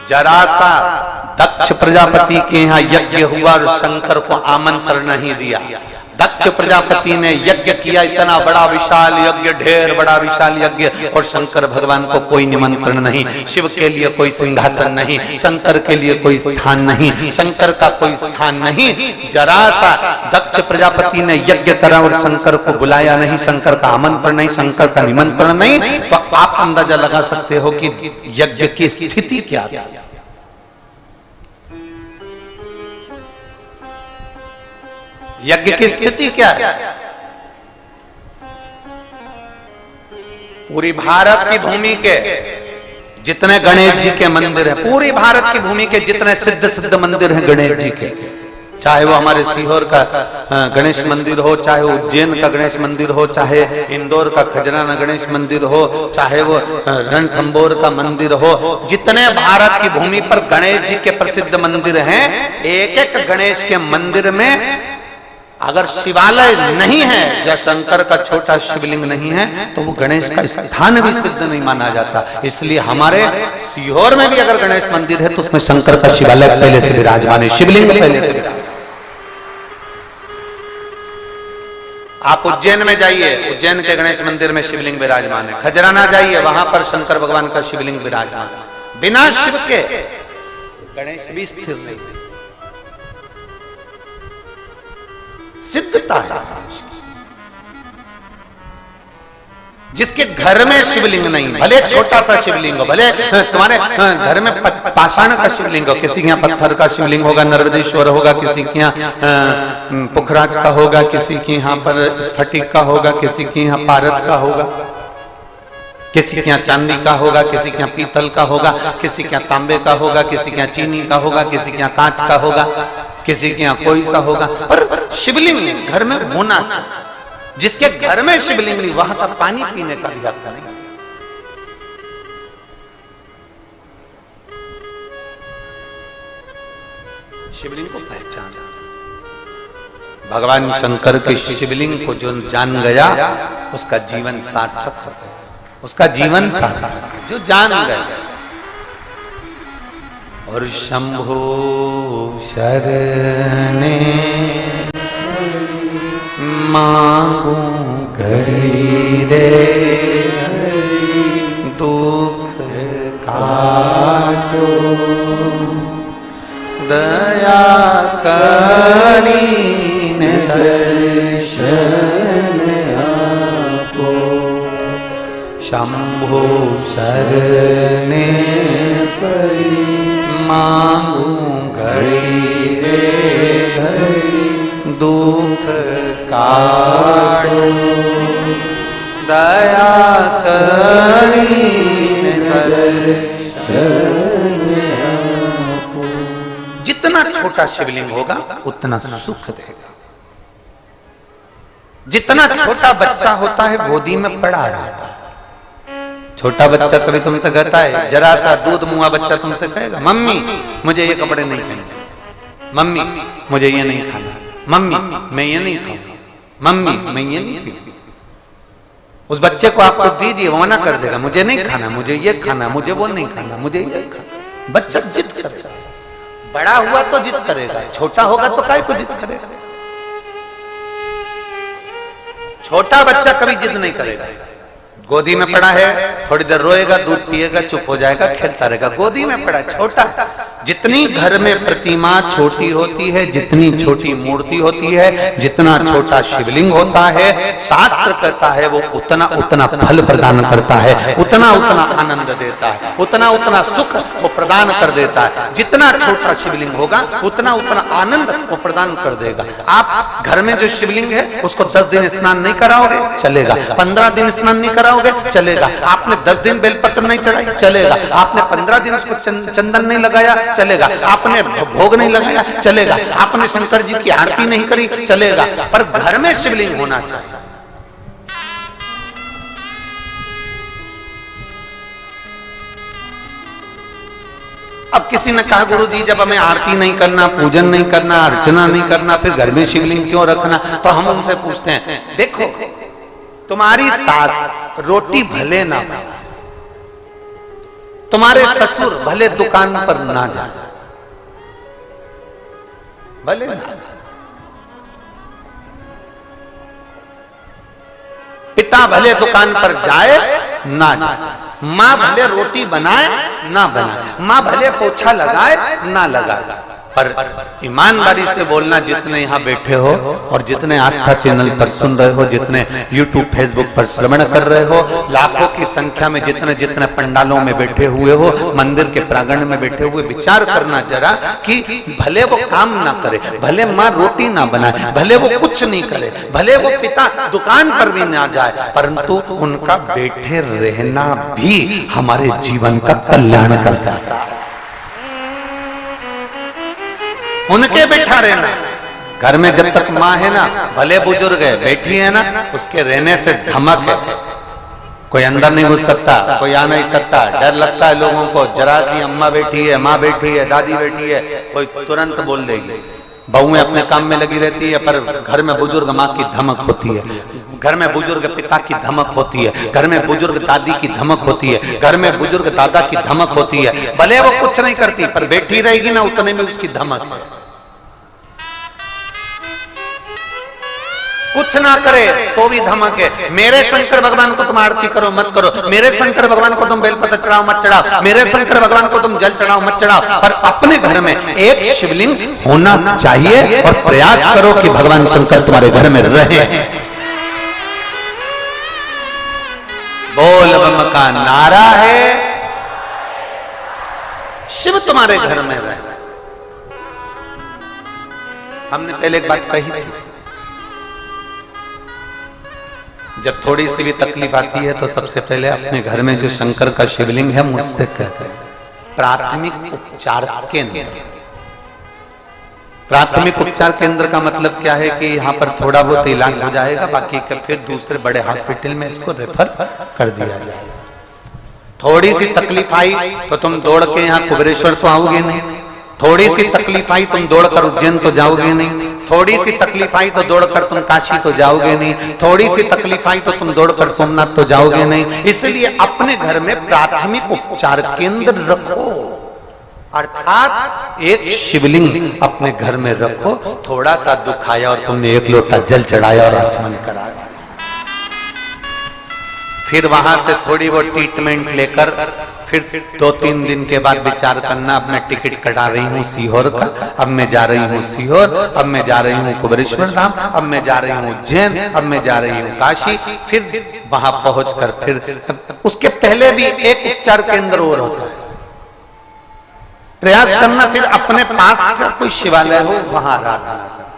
जरा सा दक्ष प्रजापति के यहाँ यज्ञ हुआ और शंकर को आमंत्रण नहीं दिया। दक्ष प्रजापति ने यज्ञ किया, इतना बड़ा विशाल यज्ञ, ढेर बड़ा विशाल यज्ञ, और शंकर भगवान को कोई निमंत्रण नहीं। शिव के लिए कोई सिंहासन नहीं, शंकर के लिए कोई स्थान नहीं, शंकर का कोई स्थान नहीं। जरा सा दक्ष प्रजापति ने यज्ञ करा और शंकर को बुलाया नहीं, शंकर का आमंत्रण नहीं, शंकर का निमंत्रण नहीं। तो आप अंदाजा लगा सकते हो कि यज्ञ की स्थिति क्या थी। यज्ञ की स्थिति क्या है? पूरी भारत की भूमि के जितने गणेश जी के मंदिर हैं, पूरी भारत की भूमि के जितने सिद्ध मंदिर हैं गणेश जी के, चाहे वो हमारे सीहोर का गणेश मंदिर हो, चाहे वो उज्जैन का गणेश मंदिर हो, चाहे इंदौर का खजराना गणेश मंदिर हो, चाहे वो रणथंबोर का मंदिर हो, जितने भारत की भूमि पर गणेश जी के प्रसिद्ध मंदिर हैं, एक एक गणेश के मंदिर में अगर शिवालय नहीं है या शंकर का छोटा शिवलिंग नहीं है तो वो गणेश का स्थान भी सिद्ध नहीं माना जाता। इसलिए हमारे सीहोर में भी अगर गणेश मंदिर है तो उसमें शंकर का शिवालय पहले से विराजमान है, शिवलिंग पहले से विराजमान। आप उज्जैन में जाइए, उज्जैन के गणेश मंदिर में शिवलिंग विराजमान है। खजराना जाइए, वहां पर शंकर भगवान का शिवलिंग विराजमान। बिना शिव के गणेश भी स्थिर नहीं, सिद्धता है। जिसके घर में शिवलिंग नहीं, भले छोटा सा शिवलिंग हो, भले तुम्हारे घर में पाषाण का शिवलिंग हो, किसी के यहाँ पत्थर का शिवलिंग होगा, नर्मदेश्वर होगा, किसी के यहाँ पुखराज का होगा, किसी के यहाँ पर स्फटिक का होगा, किसी के यहाँ पारद का होगा, किसी के यहाँ चांदी का होगा, किसी के यहाँ पीतल का होगा, किसी के यहाँ तांबे का होगा, किसी के यहाँ चीनी का होगा, किसी के यहाँ कांच का होगा, किसी के यहाँ कोई सा होगा, पर शिवलिंग घर में होना चाहिए। जिसके घर में शिवलिंग नहीं, वहां का पानी पीने का भी हक नहीं। शिवलिंग को पहचान, भगवान शंकर के शिवलिंग को जो जान गया उसका जीवन सार्थक हो गया, उसका जीवन सार्थक जो जान गया। और शंभो शरणे मांगू घड़ी रे, दुख काटो दया करीन दर्शन आपो। शंभो शरणे मांगू घड़ी रे घड़ी, दुख काटो दया करीन दर्शन आपो। जितना छोटा शिवलिंग होगा उतना सुख देगा। जितना छोटा बच्चा होता है गोदी में पड़ा रहता है। छोटा बच्चा कभी तुमसे कहता है, जरा सा दूध मुआ बच्चा तुमसे कहेगा, मम्मी मुझे ये कपड़े नहीं पहनने, मम्मी मुझे ये नहीं खाना, मम्मी मैं ये नहीं खाऊंगा, मम्मी मैं ये नहीं पीऊंगा। उस बच्चे को आपको दीजिए, वो मना कर देगा, मुझे नहीं खाना, मुझे ये खाना, मुझे वो नहीं खाना, मुझे ये खाना। बच्चा जिद करेगा, बड़ा हुआ तो जिद करेगा, छोटा होगा तो काय को जिद करेगा। छोटा बच्चा कभी जिद नहीं करेगा। गोदी में पड़ा है, थोड़ी देर रोएगा, दूध पिएगा, चुप हो जाएगा, खेलता रहेगा। गोदी में पड़ा छोटा। जितनी घर में प्रतिमा छोटी होती है, जितनी छोटी मूर्ति होती है, जितना छोटा शिवलिंग होता है, शास्त्र कहता है वो उतना उतना फल प्रदान करता है, उतना उतना आनंद देता है, उतना उतना सुख वो प्रदान कर देता है। जितना छोटा शिवलिंग होगा उतना उतना आनंद वो प्रदान कर देगा। आप घर में जो शिवलिंग है उसको 10 दिन स्नान नहीं कराओगे, चलेगा। 15 दिन स्नान नहीं कराओगे, चलेगा। आपने 10 दिन बेलपत्र नहीं चढ़ाई, चलेगा। आपने 15 दिन उसको चंदन नहीं लगाया, चलेगा। आपने भोग नहीं लगाया, चलेगा। आपने शंकर जी की आरती नहीं करी, चलेगा। पर घर में शिवलिंग होना चाहिए। अब किसी ने कहा, गुरु जी जब हमें आरती नहीं करना, पूजन नहीं करना, अर्चना नहीं करना, फिर घर में शिवलिंग क्यों रखना? तो हम उनसे पूछते हैं, देखो तुम्हारी सास रोटी भले ना बनाए, तुम्हारे ससुर भले दुकान पर ना जाए, भले ना जाए, पिता भले दुकान पर जाए ना जाए, माँ भले रोटी बनाए ना बनाए, माँ भले पोछा लगाए ना लगाए, पर ईमानदारी से बोलना, जितने यहाँ बैठे हो और जितने आस्था चैनल पर सुन रहे हो, जितने यूट्यूब फेसबुक पर श्रवण कर रहे हो, लाखों की संख्या में जितने जितने पंडालों में बैठे हुए हो, मंदिर के प्रांगण में बैठे हुए, विचार करना जरा कि भले वो काम ना करे, भले माँ रोटी ना बनाए, भले वो कुछ नहीं करे, भले वो पिता दुकान पर भी ना जाए, परंतु उनका बैठे रहना भी हमारे जीवन का कल्याण कर जाता है। उनके बैठा रहना, घर में जब तक माँ है ना, भले बुजुर्ग है, बैठी है ना, उसके रहने से धमक है, कोई अंदर नहीं घुस सकता, कोई आ नहीं सकता, डर लगता है लोगों को, जरा सी अम्मा बैठी है, माँ बैठी है, दादी बैठी है, कोई तुरंत बोल देगी। बहुएं अपने काम में लगी रहती है, पर घर में बुजुर्ग माँ की धमक होती है, घर में बुजुर्ग पिता की धमक होती है, घर में बुजुर्ग दादी की धमक होती है, घर में बुजुर्ग दादा की धमक होती है। भले वो कुछ नहीं करती, पर बैठी रहेगी ना, उतने में उसकी धमक है। कुछ ना करे तो भी धमक है। मेरे शंकर भगवान को तुम आरती करो मत करो, मेरे शंकर भगवान को तुम बेलपत्र चढ़ाओ मत चढ़ाओ, मेरे शंकर भगवान को तुम जल चढ़ाओ मत चढ़ाओ, पर अपने घर में एक शिवलिंग होना चाहिए और प्रयास करो कि भगवान शंकर तुम्हारे घर में रहे। बोल बम का नारा है, शिव तुम्हारे घर में रहे। हमने पहले एक बात कही थी, जब थोड़ी सी भी तकलीफ आती है तो सबसे पहले अपने घर में जो शंकर का शिवलिंग है, मुझसे कहते हैं प्राथमिक उपचार केंद्र। प्राथमिक उपचार केंद्र का मतलब क्या है कि यहाँ पर थोड़ा बहुत इलाज हो जाएगा, बाकी का फिर दूसरे बड़े हॉस्पिटल में इसको रेफर कर दिया जाएगा। थोड़ी सी तकलीफ आई तो तुम दौड़ के यहाँ कुबेरेश्वर तो आओगे नहीं, थोड़ी सी तकलीफ आई तुम दौड़कर उज्जैन तो जाओगे नहीं, थोड़ी सी तकलीफ आई तो दौड़कर तुम काशी तो जाओगे नहीं, थोड़ी सी तकलीफ आई तो तुम दौड़कर सोमनाथ तो जाओगे नहीं। इसलिए अपने घर में प्राथमिक उपचार केंद्र रखो, अर्थात एक शिवलिंग अपने घर में रखो। थोड़ा सा दुख आया और तुमने एक लोटा जल चढ़ाया और आचमन करा दिया, फिर वहां से थोड़ी वो ट्रीटमेंट लेकर फिर 2-3 दिन के बाद विचार करना, अब मैं टिकट कटा रही हूँ सीहोर का, अब मैं जा रही हूँ सीहोर, अब मैं जा रही हूँ कुबेरेश्वर धाम, अब मैं जा रही हूँ उज्जैन, अब मैं जा रही हूँ काशी। फिर वहां पहुंचकर फिर उसके पहले भी एक उपचार केंद्र और होता है, प्रयास करना फिर अपने पास का कोई शिवालय हो वहां आराधना करना,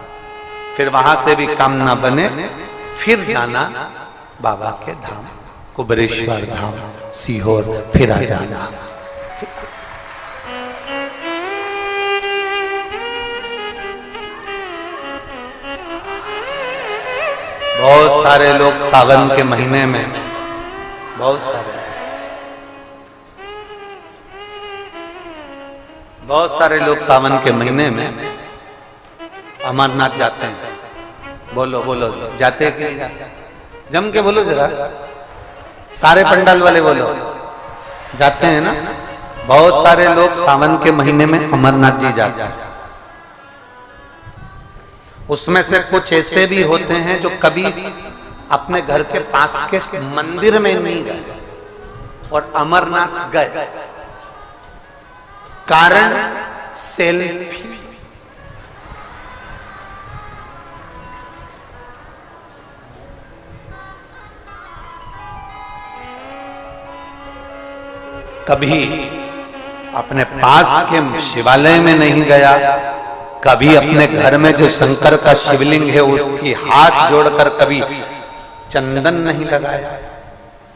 फिर वहां से भी काम ना बने फिर जाना बाबा के धाम, कुबेरेश्वर धाम, सीहोर, फिर आ जाना। बहुत सारे लोग सावन के महीने में, बहुत सारे लोग सावन के महीने में अमरनाथ जाते हैं। बोलो बोलो, जाते हैं कि नहीं जाते? जम के बोलो जरा, सारे पंडाल वाले बोलो, जाते हैं ना। बहुत सारे लोग सावन के महीने में अमरनाथ जी जाते हैं। उसमें से कुछ ऐसे भी होते हैं जो कभी अपने घर के पास के मंदिर में नहीं गए और अमरनाथ गए, कारण सेल्फी। कभी अपने पास के शिवालय में नहीं गया, कभी अपने घर में जो शंकर का शिवलिंग है उसकी हाथ जोड़कर कभी चंदन नहीं लगाया।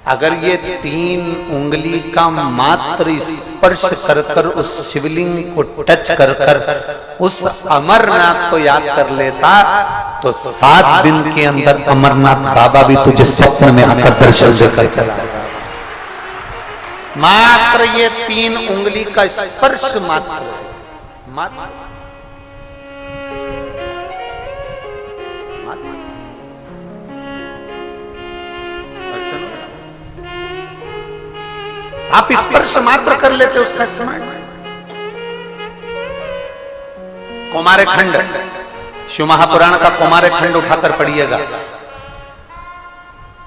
अगर ये 3 उंगली का मात्र स्पर्श कर कर उस शिवलिंग को टच कर कर उस अमरनाथ को याद कर लेता तो 7 दिन के अंदर अमरनाथ बाबा भी तुझे स्वप्न में आकर दर्शन देकर चला जाएगा। मात्र ये 3 उंगली का स्पर्श मात्र आप स्पर्श मात्र कर लेते उसका स्मरण। कौमार खंड, शिव महापुराण का कौमार खंड उठाकर पढ़िएगा।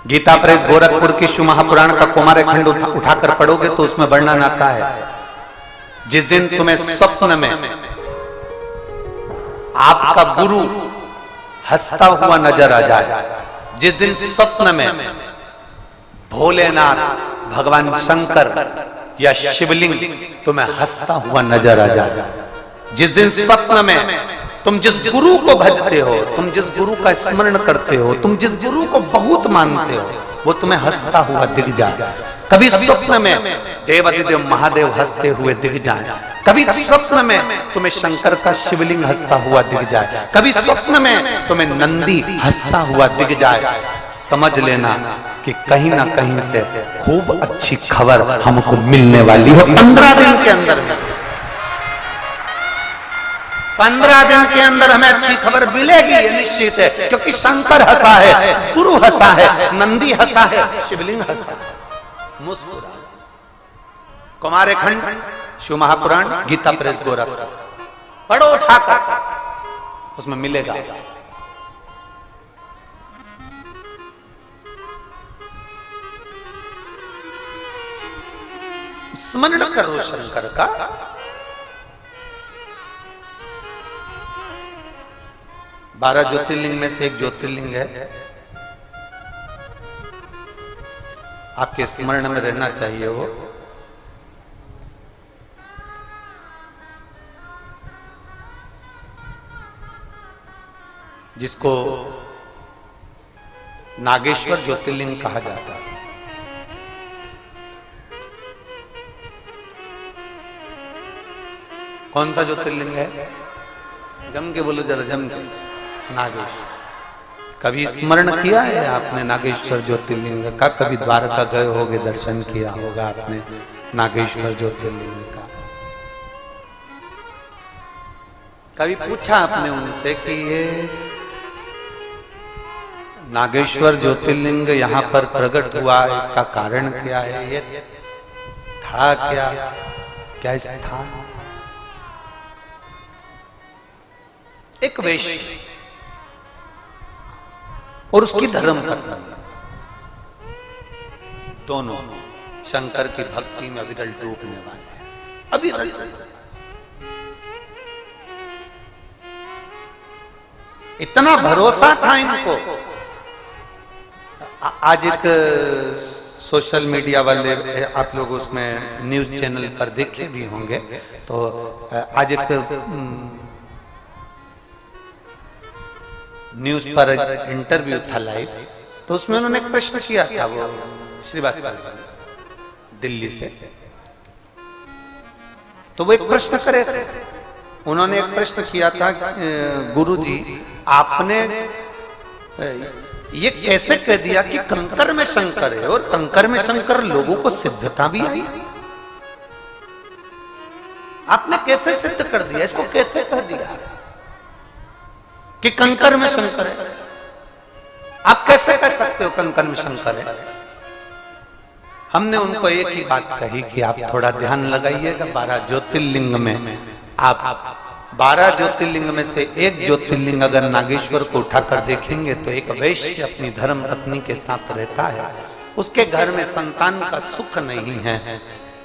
गीता प्रेस गोरखपुर की शिव महापुराण का कौमार खंड उठाकर पढ़ोगे तो उसमें वर्णन आता है, जिस दिन तुम्हें स्वप्न में आपका गुरु हंसता हुआ नजर आ जाए, जिस दिन स्वप्न में भोलेनाथ, भगवान शंकर या शिवलिंग तुम्हें हंसता हुआ नजर आ जाए, जिस दिन स्वप्न में तुम जिस गुरु को भजते हो, तुम जिस गुरु का स्मरण करते हो, तुम जिस गुरु को बहुत मानते हो, वो तुम्हें हंसता हुआ दिख जाए। कभी स्वप्न में देवादिदेव महादेव हंसते हुए दिख जाए, कभी स्वप्न में तुम्हें शंकर का शिवलिंग हंसता हुआ दिख जाए, कभी स्वप्न में तुम्हें नंदी हंसता हुआ दिख जाए, समझ लेना कि कहीं ना कहीं से खूब अच्छी खबर हमको मिलने वाली है 15 दिन के अंदर। 15 दिन के अंदर हमें अच्छी खबर मिलेगी, ये निश्चित है, क्योंकि शंकर हंसा है, गुरु हंसा है, नंदी हंसा है, शिवलिंग हंसा है, मुस्कुरा। कौमार खंड, शिव महापुराण, गीता प्रेस गोरखपुर पढ़ो उठाकर, उसमें मिलेगा। स्मरण करो शंकर का। बारह ज्योतिर्लिंग में से एक ज्योतिर्लिंग है, आपके स्मरण में रहना चाहिए वो। जिसको नागेश्वर ज्योतिर्लिंग कहा जाता है। कौन सा ज्योतिर्लिंग है? जम के बोलो जरा, जम के। नागेश्वर। कभी स्मरण किया है आपने नागेश्वर ज्योतिर्लिंग का? कभी द्वारका गए होगे, दर्शन किया होगा आपने नागेश्वर ज्योतिर्लिंग का? कभी पूछा आपने उनसे कि ये नागेश्वर ज्योतिर्लिंग यहाँ पर प्रकट हुआ, इसका कारण क्या है? ये था क्या स्थान? एक वैश्य और उसकी धर्म पत्नी, दोनों शंकर की भक्ति में अविरल डूबने वाले, अविरल। इतना भरोसा था इनको। आज एक सोशल मीडिया वाले, आप लोग उसमें न्यूज चैनल पर देखे भी होंगे, तो आज एक न्यूज पर इंटरव्यू था लाइव, तो उसमें उन्होंने एक प्रश्न किया था, वो श्रीवास्तव दिल्ली से। तो वो एक प्रश्न करे थे, उन्होंने एक प्रश्न किया था, गुरुजी आपने ये कैसे कह दिया कि कंकर में शंकर है, और कंकर में शंकर लोगों को सिद्धता भी आई, आपने कैसे सिद्ध कर दिया, इसको कैसे कह दिया कि कंकर में शंकर है? आप कैसे कह सकते हो कंकर में शंकर है? हमने उनको एक ही बात कही कि आप थोड़ा ध्यान लगाइएगा, 12 ज्योतिर्लिंग में आप 12 ज्योतिर्लिंग में से एक ज्योतिर्लिंग अगर नागेश्वर को उठाकर देखेंगे तो एक वैश्य अपनी धर्म पत्नी के साथ रहता है, उसके घर में संतान का सुख नहीं है,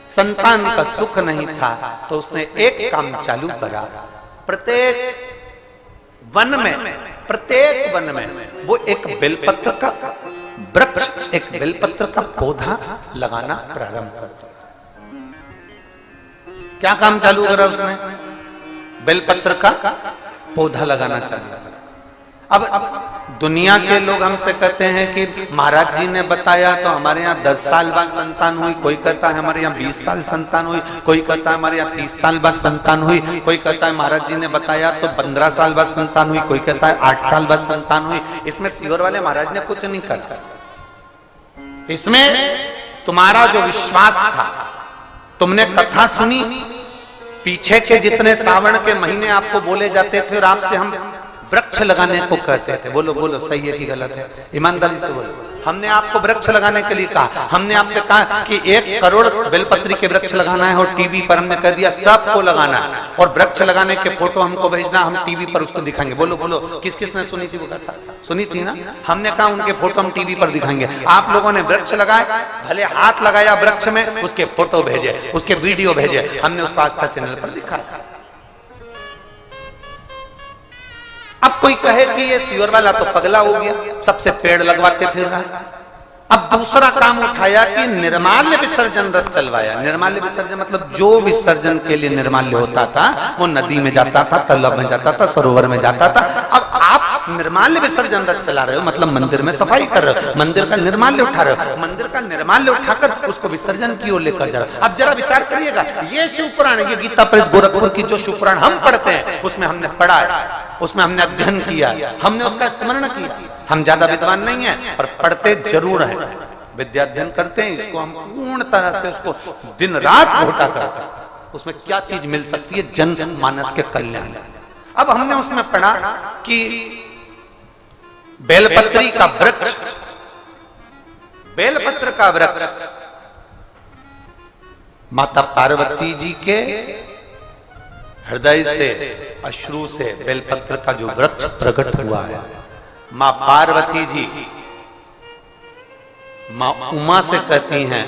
संतान का सुख नहीं था, तो उसने एक काम चालू करा। प्रत्येक वन में वो एक बेलपत्र का वृक्ष, एक बेलपत्र का पौधा लगाना प्रारंभ करता। क्या काम चालू करा उसने? बेलपत्र का पौधा लगाना चालू करा। अब दुनिया के लोग हमसे कहते हैं कि महाराज जी ने बताया तो हमारे यहाँ 10 साल बाद संतान हुई, कोई कहता है हमारे यहाँ 20 साल संतान हुई, कोई कहता है हमारे यहाँ 30 साल बाद संतान हुई, कोई कहता है महाराज जी ने बताया तो 15 साल बाद संतान हुई, कोई कहता है 8 साल बाद संतान हुई। इसमें सीहोर वाले महाराज ने कुछ नहीं करा, इसमें तुम्हारा जो विश्वास था, तुमने कथा सुनी, पीछे के जितने श्रावण के महीने आपको बोले जाते थे और आपसे हम वृक्ष लगाने को कहते थे, बोलो बोलो सही है कि गलत है? ईमानदारी से बोलो। हमने आपको वृक्ष लगाने के लिए कहा, हमने आपसे कहा कि 1 करोड़ बेलपत्री के वृक्ष लगाना है और टीवी पर हमने कह दिया सबको लगाना है और वृक्ष लगाने के फोटो हमको भेजना, हम टीवी पर उसको दिखाएंगे। बोलो बोलो किस किसने सुनी थी वो कथा? सुनी थी ना? हमने कहा उनके फोटो हम टीवी पर दिखाएंगे। आप लोगों ने वृक्ष लगाए, भले हाथ लगाया वृक्ष में, उसके फोटो भेजे, उसके वीडियो भेजे, हमने उसको आस्था चैनल पर दिखाया। अब कोई कहे कि ये सीवर वाला तो पगला हो गया, सबसे पेड़ लगवाते फिर रहा है। अब दूसरा काम उठाया कि निर्माल्य विसर्जन रथ चलवाया। निर्माल्य विसर्जन मतलब जो विसर्जन के लिए निर्माल्य होता था वो नदी में जाता था, तालाब में जाता था, सरोवर में जाता था। अब आप निर्माल्य विसर्जन रथ चला रहे हो, मतलब मंदिर में सफाई कर रहे हो, मंदिर का निर्माल्य उठा रहे हो, मंदिर का निर्माल्य उठाकर उसको विसर्जन की ओर लेकर जा रहे हो। अब जरा विचार करिएगा, ये शिव पुराण, ये गीता प्रेस गोरखपुर की जो शिव पुराण हम पढ़ते हैं उसमें हमने पढ़ा है, उसमें हमने अध्ययन किया, हमने उसका स्मरण किया। हम ज्यादा विद्वान नहीं है पर पढ़ते जरूर हैं, विद्या अध्ययन करते हैं। इसको हम पूर्ण तरह से उसको दिन रात घोटा करते हैं, उसमें क्या चीज मिल सकती है जन मानस के कल्याण। अब हमने उसमें पढ़ा कि बेलपत्री का वृक्ष, बेलपत्र का वृक्ष माता पार्वती जी के हृदय से, अश्रु से बेलपत्र का जो वृक्ष प्रकट हुआ है, मां पार्वती जी मां उमा से कहती हैं,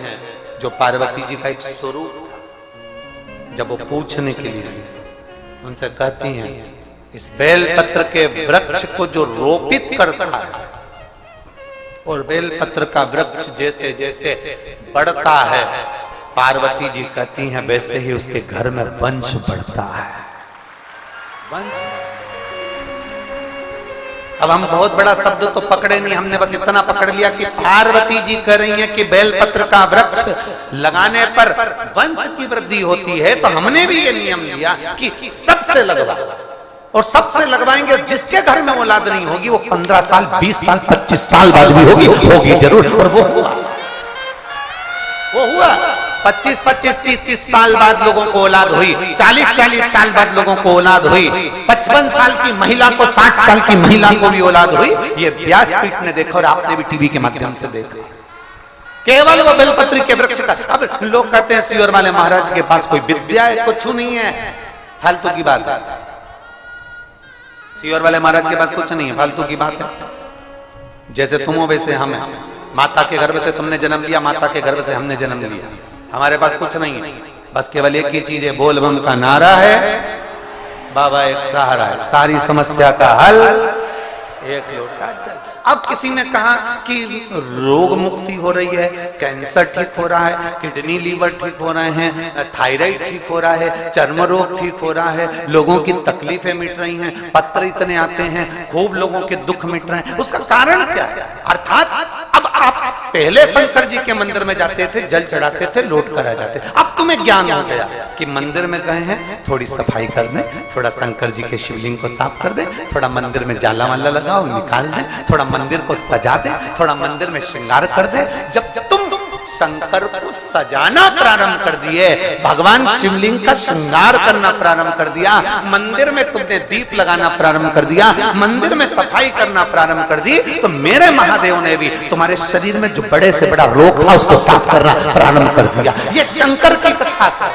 जो पार्वती जी का एक स्वरूप था, जब वो पूछने के लिए उनसे कहती हैं इस बेलपत्र के वृक्ष को जो रोपित करता है और बेलपत्र का वृक्ष जैसे जैसे बढ़ता है, पार्वती जी कहती हैं वैसे ही उसके घर में वंश बढ़ता है। अब हम बहुत बड़ा शब्द तो पकड़े नहीं, हमने बस इतना पकड़ लिया कि पार्वती जी कह रही हैं कि बेलपत्र का वृक्ष लगाने पर वंश की वृद्धि होती है, तो हमने भी ये नियम लिया कि सबसे लगवा, और सबसे लगवाएंगे। जिसके घर में औलाद नहीं होगी वो 15 साल 20 साल 25 साल बाद भी होगी जरूर। और वो हुआ 25-25 30-30 साल बाद लोगों को औलाद हुई, 40-40 साल बाद लोगों को औलाद हुई, 55 साल की महिला को 60 साल की महिला को भी औलाद हुई। ये व्यासपीठ ने देखा और आपने भी टीवी के माध्यम से देखा, केवल वो बेलपत्री के वृक्ष का। अब लोग कहते हैं सीवर वाले महाराज के पास कोई विद्या है, कुछ नहीं है, फालतू की बात है। सीवर वाले महाराज के पास कुछ नहीं है, फालतू की बात है। जैसे तुम हो वैसे हम हैं, माता के गर्भ से तुमने जन्म लिया, माता के गर्भ से हमने जन्म लिया, हमारे पास कुछ नहीं है, बस केवल एक ही चीज है, बोल बम का नारा है, बाबा एक सहारा है, सारी समस्या का हल एक लोटा जल। अब किसी ने कहा कि रोग मुक्ति हो रही है, कैंसर ठीक हो रहा है, किडनी लीवर ठीक हो रहे हैं, थायराइड ठीक हो रहा है, चर्म रोग ठीक हो रहा है, लोगों की तकलीफें मिट रही हैं, पत्र इतने आते हैं, खूब लोगों के दुख मिट रहे हैं। उसका कारण क्या है? अर्थात अब आप पहले शंकर जी के मंदिर में जाते थे, जल चढ़ाते थे, लौट कर आ जाते। अब तुम्हें ज्ञान हो गया कि मंदिर में गए हैं, थोड़ी सफाई कर दें, थोड़ा शंकर जी के शिवलिंग को साफ कर दें, थोड़ा मंदिर में जाला वाला लगाओ निकाल दें, थोड़ा मंदिर को सजा दे, थोड़ा मंदिर में श्रृंगार कर दे। जब तुम शंकर को सजाना प्रारंभ कर दिए, भगवान शिवलिंग का श्रृंगार करना प्रारंभ कर दिया, मंदिर में तुमने दीप लगाना प्रारंभ कर दिया, मंदिर में सफाई करना प्रारंभ कर दी, तो मेरे महादेव ने भी तुम्हारे शरीर में जो बड़े से बड़ा रोग था उसको साफ करना प्रारंभ कर दिया। ये शंकर की कथा है।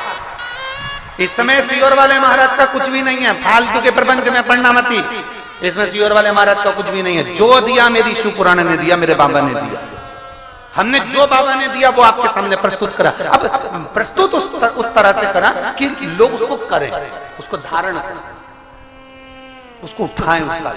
इस समय सीवर वाले महाराज का कुछ भी नहीं है, फालतू के प्रपंच में पढ़ना मती। इसमें सीवर वाले महाराज का कुछ भी नहीं है। जो दिया मेरी शिव पुराण ने दिया, मेरे बाबा ने दिया, हमने जो बाबा ने दिया वो आपके सामने प्रस्तुत करा। अब प्रस्तुत उस तरह से करा कि लोग उसको करें, उसको धारण करें, उसको उठाएं उसका।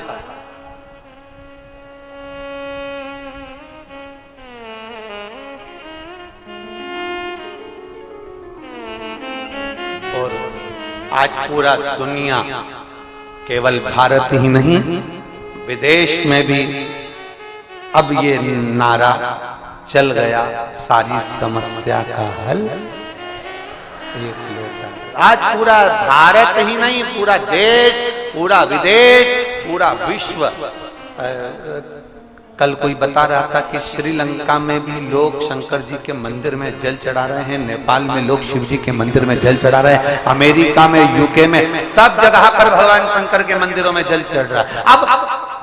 और आज पूरा दुनिया, केवल भारत ही नहीं विदेश में भी अब ये नारा चल गया, सारी समस्या का हल एक लोटा। आज पूरा भारत ही नहीं, पूरा देश, पूरा विदेश, पूरा विश्व। कल कोई बता रहा था कि श्रीलंका में भी लोग शंकर जी के मंदिर में जल चढ़ा रहे हैं, नेपाल में लोग शिव जी के मंदिर में जल चढ़ा रहे हैं, अमेरिका में, यूके में, सब जगह पर भगवान शंकर के मंदिरों में जल चढ़ रहा है। अब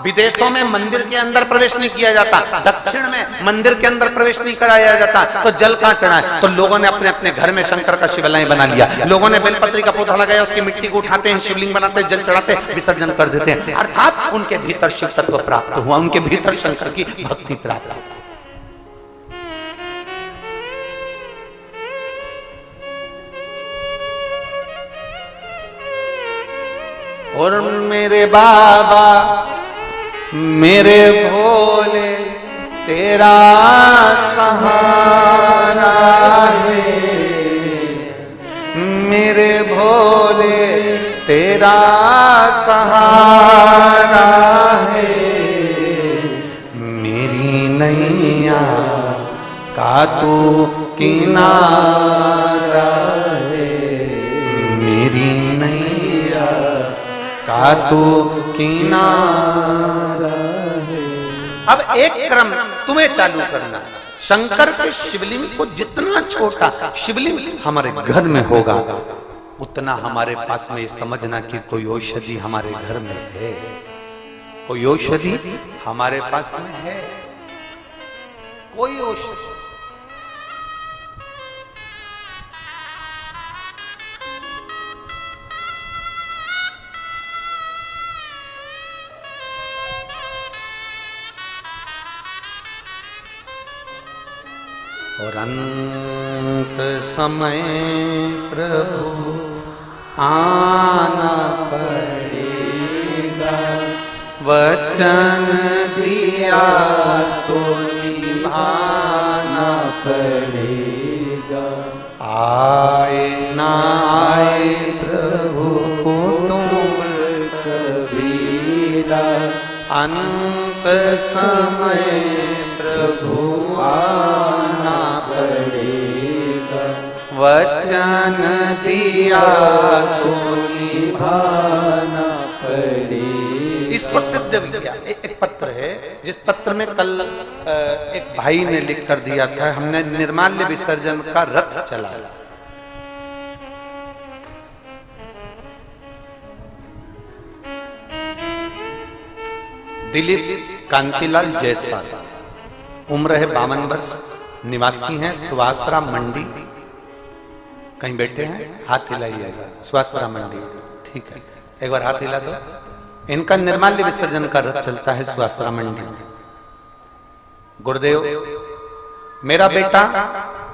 विदेशों में मंदिर के अंदर प्रवेश नहीं किया जाता, दक्षिण में मंदिर के अंदर प्रवेश नहीं कराया जाता, तो जल कहां चढ़ाए? तो लोगों ने अपने अपने घर में शंकर का शिवालय बना लिया। लोगों ने बेलपत्री का पौधा लगाया, उसकी मिट्टी को उठाते हैं, शिवलिंग बनाते हैं, जल चढ़ाते हैं, विसर्जन कर देते हैं। अर्थात उनके भीतर शिव तत्व प्राप्त हुआ, उनके भीतर शंकर की भक्ति प्राप्त हुई। और मेरे बाबा मेरे भोले तेरा सहारा है, मेरे भोले तेरा सहारा है, मेरी नैया का तू किनारा है, मेरी नैया का तू किनारा है। अब एक क्रम तुम्हें चालू करना है। शंकर के शिवलिंग को जितना छोटा शिवलिंग हमारे घर में होगा, उतना हमारे पास में समझना कि कोई औषधि हमारे घर में है, कोई औषधि हमारे पास में है, कोई औषधि। और अंत समय प्रभु आना पड़ेगा, वचन दिया तो निभाना पड़ेगा। आए ना आए प्रभु कुटुंब कबीरा, अंत समय प्रभु आना पड़ेगा, वचन दिया तो निभाना पड़ेगा। इसको सिद्ध किया। एक पत्र है, जिस पत्र में कल एक भाई ने लिख कर दिया था, हमने निर्माल्य विसर्जन का रथ चलाया। दिलीप कांतिलाल जायसवाल, उम्र है 52 वर्ष, निवासी हैं सुवासरा मंडी। कहीं बैठे हैं? हाथ हिलाइएगा। सुवासरा मंडी, ठीक है, एक बार हाथ हिला दो। इनका निर्माल्य विसर्जन का रथ चलता है सुवासरा मंडी में। गुरुदेव, मेरा बेटा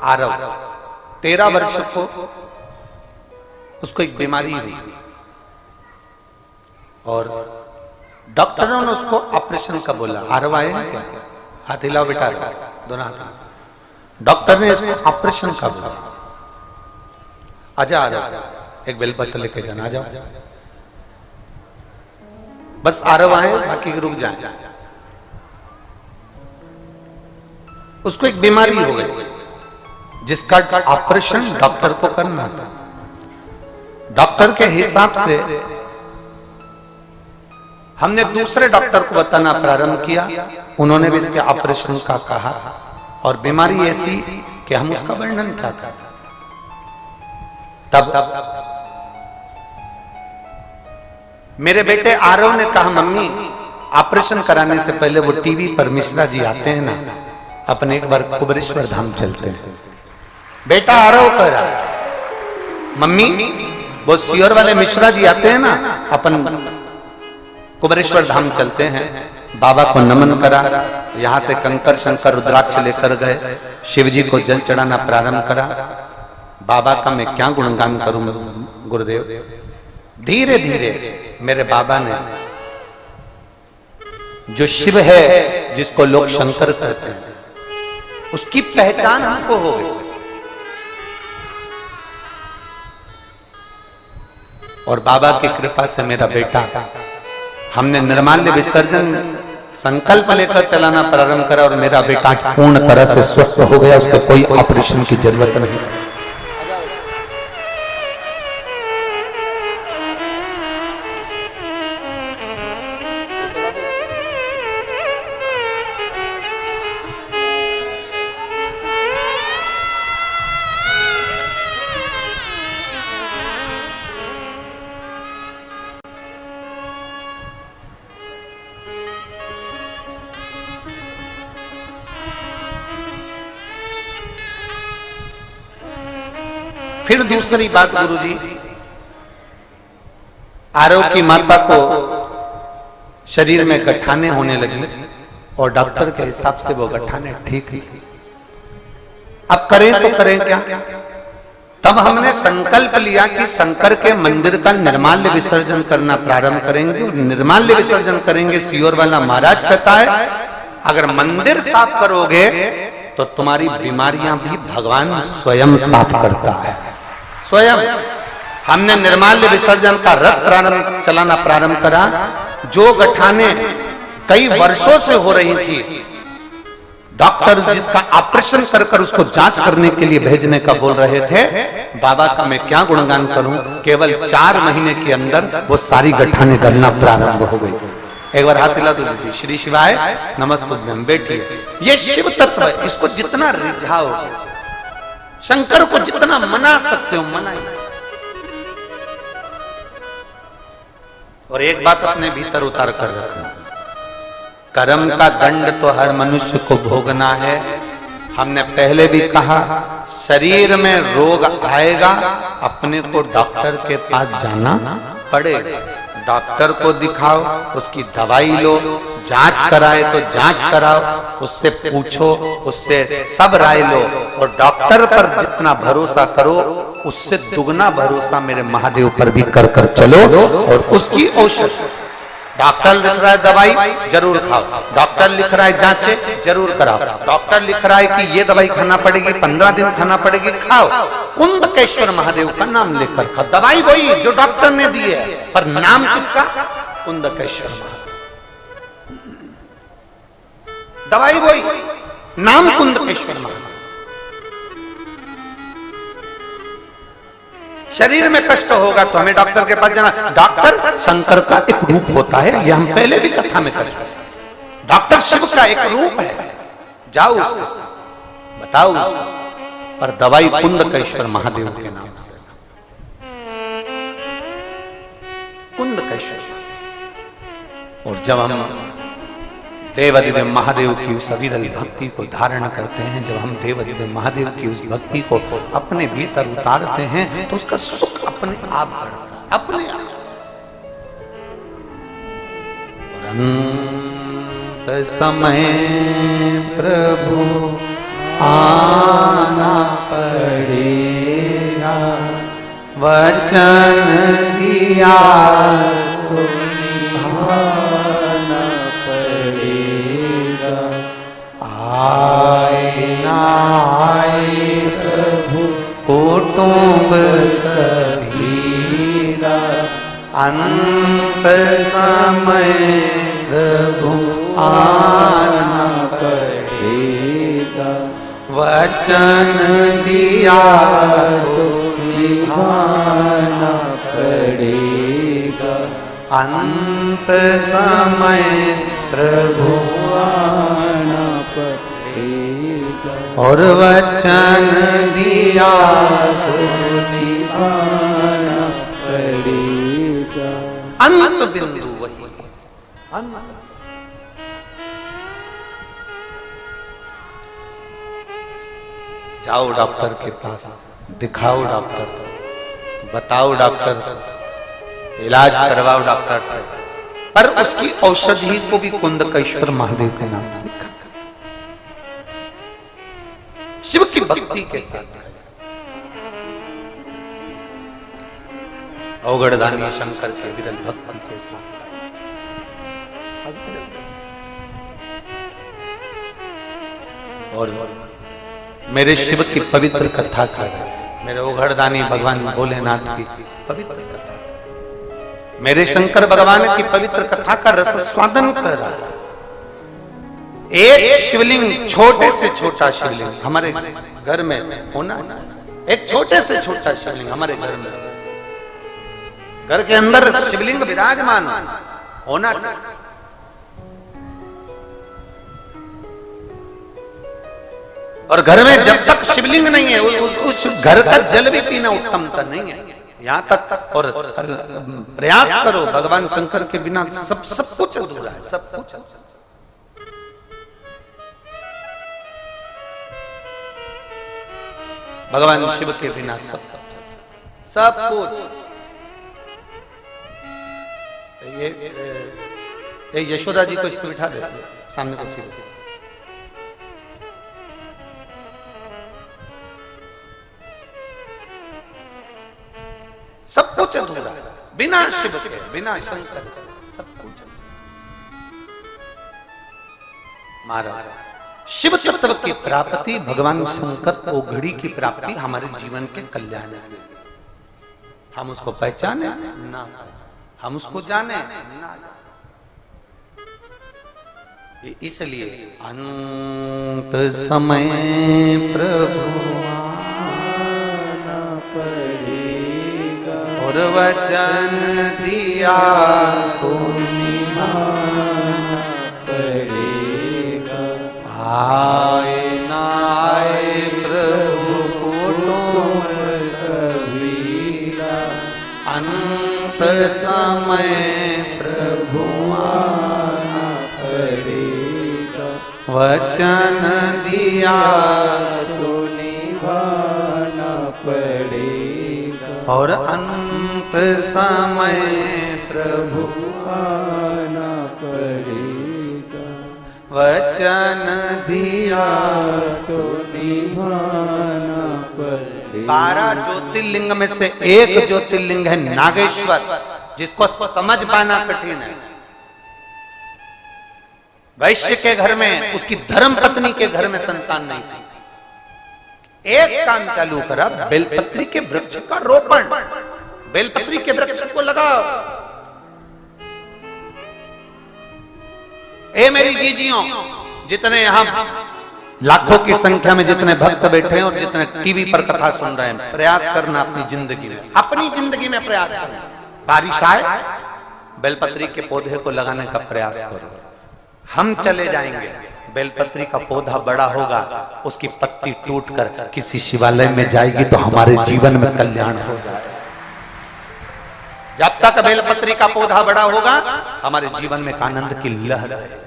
आरव 13 वर्ष को, उसको एक बीमारी हुई और डॉक्टरों ने उसको ऑपरेशन का बोला। आरव आए हैं क्या? हाथ हिलाओ बेटा, दोनों हाथ। डॉक्टर ने इसको ऑपरेशन का बोला। आजा आजा, एक बेलपत्र लेके जाना, आ जाओ। बस आरव आए, बाकी रुक जाए। उसको एक बीमारी हो गई जिसका ऑपरेशन डॉक्टर को करना था। डॉक्टर के हिसाब से हमने दूसरे डॉक्टर को बताना प्रारंभ किया, उन्होंने भी इसके ऑपरेशन का कहा, और बीमारी ऐसी कि हम उसका वर्णन क्या करें। तब मेरे बेटे आरव ने कहा, मम्मी ऑपरेशन कराने से पहले वो टीवी पर मिश्रा जी आते हैं ना, अपन एक बार कुबेरेश्वर धाम चलते हैं। बेटा आरव कह रहा है, मम्मी वो सियोर वाले मिश्रा जी आते हैं ना, अपन कुबेरेश्वर धाम चलते हैं। बाबा को नमन करा, यहां से कंकर शंकर रुद्राक्ष लेकर गए, शिव जी को जल चढ़ाना प्रारंभ करा। बाबा का मैं क्या गुणगान करूं गुरुदेव। धीरे धीरे मेरे बाबा ने जो शिव है, जिसको लोग शंकर कहते हैं, उसकी पहचान हमको हो गई। और बाबा की कृपा से मेरा बेटा, हमने निर्माल्य विसर्जन संकल्प लेकर चलाना प्रारंभ करा और मेरा बेटा पूर्ण तरह से स्वस्थ हो गया, उसको कोई ऑपरेशन की जरूरत नहीं। फिर दूसरी बात गुरुजी, आरव की माता को शरीर में गठाने होने लगी और डॉक्टर के हिसाब से वो गठाने ठीक नहीं। अब करें तो करें क्या? तब हमने संकल्प लिया कि शंकर के मंदिर का निर्माल्य विसर्जन करना प्रारंभ करेंगे और निर्माल्य विसर्जन करेंगे। सियोर वाला महाराज कहता है अगर मंदिर साफ करोगे तो तुम्हारी बीमारियां भी भगवान स्वयं साफ करता है, स्वयं। हमने निर्माल्य विसर्जन का रथ चलाना प्रारंभ करा। जो गठाने कई वर्षों से हो रही थी, डॉक्टर जिसका ऑपरेशन कर कर उसको जांच करने के लिए भेजने का बोल रहे थे, बाबा का मैं क्या गुणगान करूं, केवल 4 महीने के अंदर वो सारी गठाने गलना प्रारंभ हो गई। एक बार हाथ हिला दीजिए। श्री शिवाय नमस्तुभ्यं। बैठिए। ये शिव तत्व है, इसको जितना रिझाओ, शंकर को जितना मना सकते हो मनाइए। और एक बात अपने भीतर उतार कर रखना, कर्म का दंड तो हर मनुष्य को भोगना है। हमने पहले भी कहा शरीर में रोग आएगा, अपने को डॉक्टर के पास जाना पड़ेगा। डॉक्टर को दिखाओ, उसकी दवाई लो, जांच कराए तो जांच कराओ, उससे पूछो, उससे सब राय लो। और डॉक्टर पर जितना भरोसा करो उससे दुगना भरोसा मेरे महादेव पर भी कर कर चलो। और उसकी औषधि, डॉक्टर लिख रहा है दवाई जरूर खाओ, डॉक्टर लिख रहा है जांचे जरूर कराओ, डॉक्टर लिख रहा है कि ये दवाई खाना पड़ेगी, 15 दिन खाना पड़ेगी, खाओ। कुंदकेश्वर महादेव का नाम लेकर खाओ। दवाई वही जो डॉक्टर ने दी है, पर नाम किसका? कुंदकेश्वर महादेव। दवाई वही, नाम कुंदकेश्वर महादेव। शरीर में कष्ट होगा तो हमें डॉक्टर के पास जाना। डॉक्टर शंकर का एक रूप होता है, ये हम पहले भी कथा में कर चुके। डॉक्टर शिव का एक रूप है, जाओ उसको बताओ उसको, पर दवाई कुंदकेश्वर महादेव के नाम से। कुंदकेश्वर। और जब हम देवादिदेव महादेव की उस अविरल भक्ति को धारण करते हैं, जब हम देवादिदेव महादेव की उस भक्ति को अपने भीतर उतारते हैं तो उसका सुख अपने आप बढ़ता है, अपने आप। अंत समय प्रभु आना पड़ेगा, वचन दिया आए ना आए प्रभु कुटुंब कबीरा, अंत समय प्रभु आना पड़ेगा, वचन दिया तो निभाना पड़ेगा, अंत समय प्रभु आना पड़ेगा, और वचन दिया तो निभाना पड़ेगा। अंत बिंदु वही, अंत। जाओ डॉक्टर के पास, दिखाओ डॉक्टर को, बताओ डॉक्टर को, इलाज करवाओ डॉक्टर से, पर उसकी औषधि को भी कुंदकेश्वर महादेव के नाम से खा, शिव की भक्ति के साथ। औगड़दानी शंकर के विरल भक्ति के साथ। और मेरे शिव की पवित्र कथा कर रहे, मेरे औगड़दानी भगवान भोलेनाथ की पवित्र कथा, मेरे शंकर भगवान की पवित्र कथा का रस स्वादन कर रहा है। एक शिवलिंग, छोटे से छोटा शिवलिंग हमारे घर में होना चाहिए। एक छोटे से छोटा शिवलिंग हमारे घर में, घर के अंदर शिवलिंग विराजमान होना चाहिए। और घर में जब तक शिवलिंग नहीं है उस घर का जल भी पीना उत्तमता नहीं है। यहाँ तक और प्रयास करो, भगवान शंकर के बिना सब कुछ अधूरा है, सब कुछ। भगवान शिव के बिना सब सब कुछ। ये यशोदा जी को इस पे बिठा दे, सामने कुर्सी पे। सब कुछ अधूरा, बिना शिव के, बिना शंकर के सब कुछ। महाराज शिव तत्व की प्राप्ति, भगवान शंकर ओघड़ी की प्राप्ति हमारे जीवन के कल्याण है। हम उसको पहचाने ना, हम उसको जाने ना। इसलिए अंत समय प्रभु आना पड़ेगा और वचन दिया तो निभाना पड़ेगा। आए ना आए प्रभु कुटुंब कबीरा, अंत समय प्रभु आना पड़ेगा, वचन दिया तो निभाना पड़ेगा। और अंत समय प्रभु आना पड़ेगा, वचन दिया तो निभाना पड़ेगा। 12 ज्योतिर्लिंग में से एक ज्योतिर्लिंग है नागेश्वर, जिसको समझ पाना कठिन है। वैश्य के घर में, उसकी धर्म पत्नी के घर में संतान नहीं थी। एक काम चालू करा, बेलपत्री के वृक्ष का रोपण, बेलपत्री के वृक्ष को लगाओ। ए मेरी जीजियों, जितने यहां लाखों की संख्या में जितने भक्त बैठे हैं और जितने टीवी पर कथा सुन रहे हैं, प्रयास करना अपनी जिंदगी में, अपनी जिंदगी में प्रयास करना। बारिश आए, बेलपत्री के पौधे को लगाने का प्रयास करो। हम चले जाएंगे, बेलपत्री का पौधा बड़ा होगा, उसकी पत्ती टूटकर किसी शिवालय में जाएगी तो हमारे जीवन में कल्याण हो जाएगा। जब तक बेलपत्री का पौधा बड़ा होगा, हमारे जीवन में आनंद की लहर है,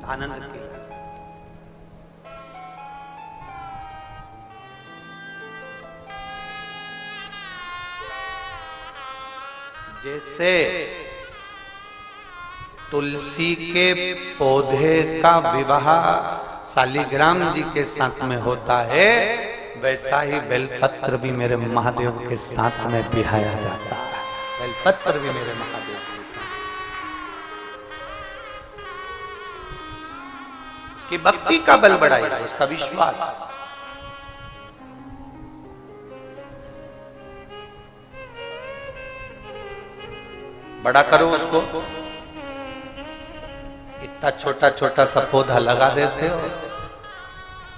आनंद की लहर। जैसे तुलसी के पौधे का विवाह शालिग्राम जी के साथ में होता है, वैसा ही बेलपत्र भी मेरे महादेव के साथ में बिहाया जाता है। बेलपत्र भी मेरे महादेव के साथ, उसकी भक्ति का बल बढ़ाएगा, उसका विश्वास। बड़ा करो उसको। इतना छोटा छोटा सा पौधा लगा देते हो।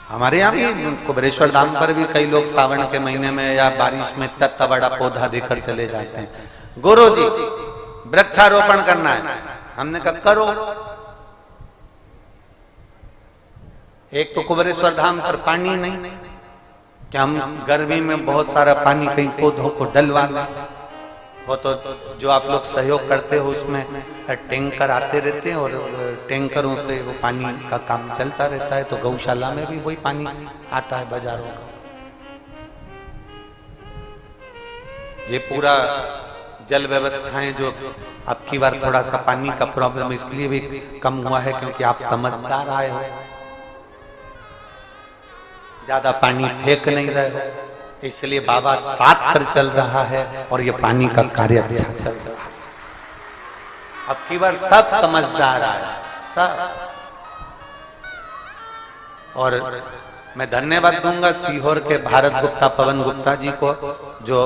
हमारे यहाँ भी कुबेरेश्वर धाम पर भी कई लोग सावन के महीने में या बारिश में इतना बड़ा पौधा देकर चले जाते हैं। गुरु जी वृक्षारोपण करना है, हमने कहा करो। एक तो कुबेरेश्वर धाम पर पानी नहीं, क्या हम गर्मी में बहुत सारा पानी कहीं पौधों को डलवा दें? वो तो जो आप लोग सहयोग करते हो उसमें टैंकर आते रहते हैं और टैंकरों से वो पानी का काम चलता रहता है। तो गौशाला में भी वही पानी आता है बाजारों का। ये पूरा जल व्यवस्थाएं जो अब की बार थोड़ा सा पानी का प्रॉब्लम इसलिए भी कम हुआ है क्योंकि आप समझदार आए हो, ज्यादा पानी फेंक नहीं रहे हो, इसलिए बाबा साथ कर चल रहा है और ये पानी का कार्य अच्छा चल रहा है। अब की बार सब समझदार आया सब। और मैं धन्यवाद दूंगा सीहोर के भारत गुप्ता पवन गुप्ता जी को, जो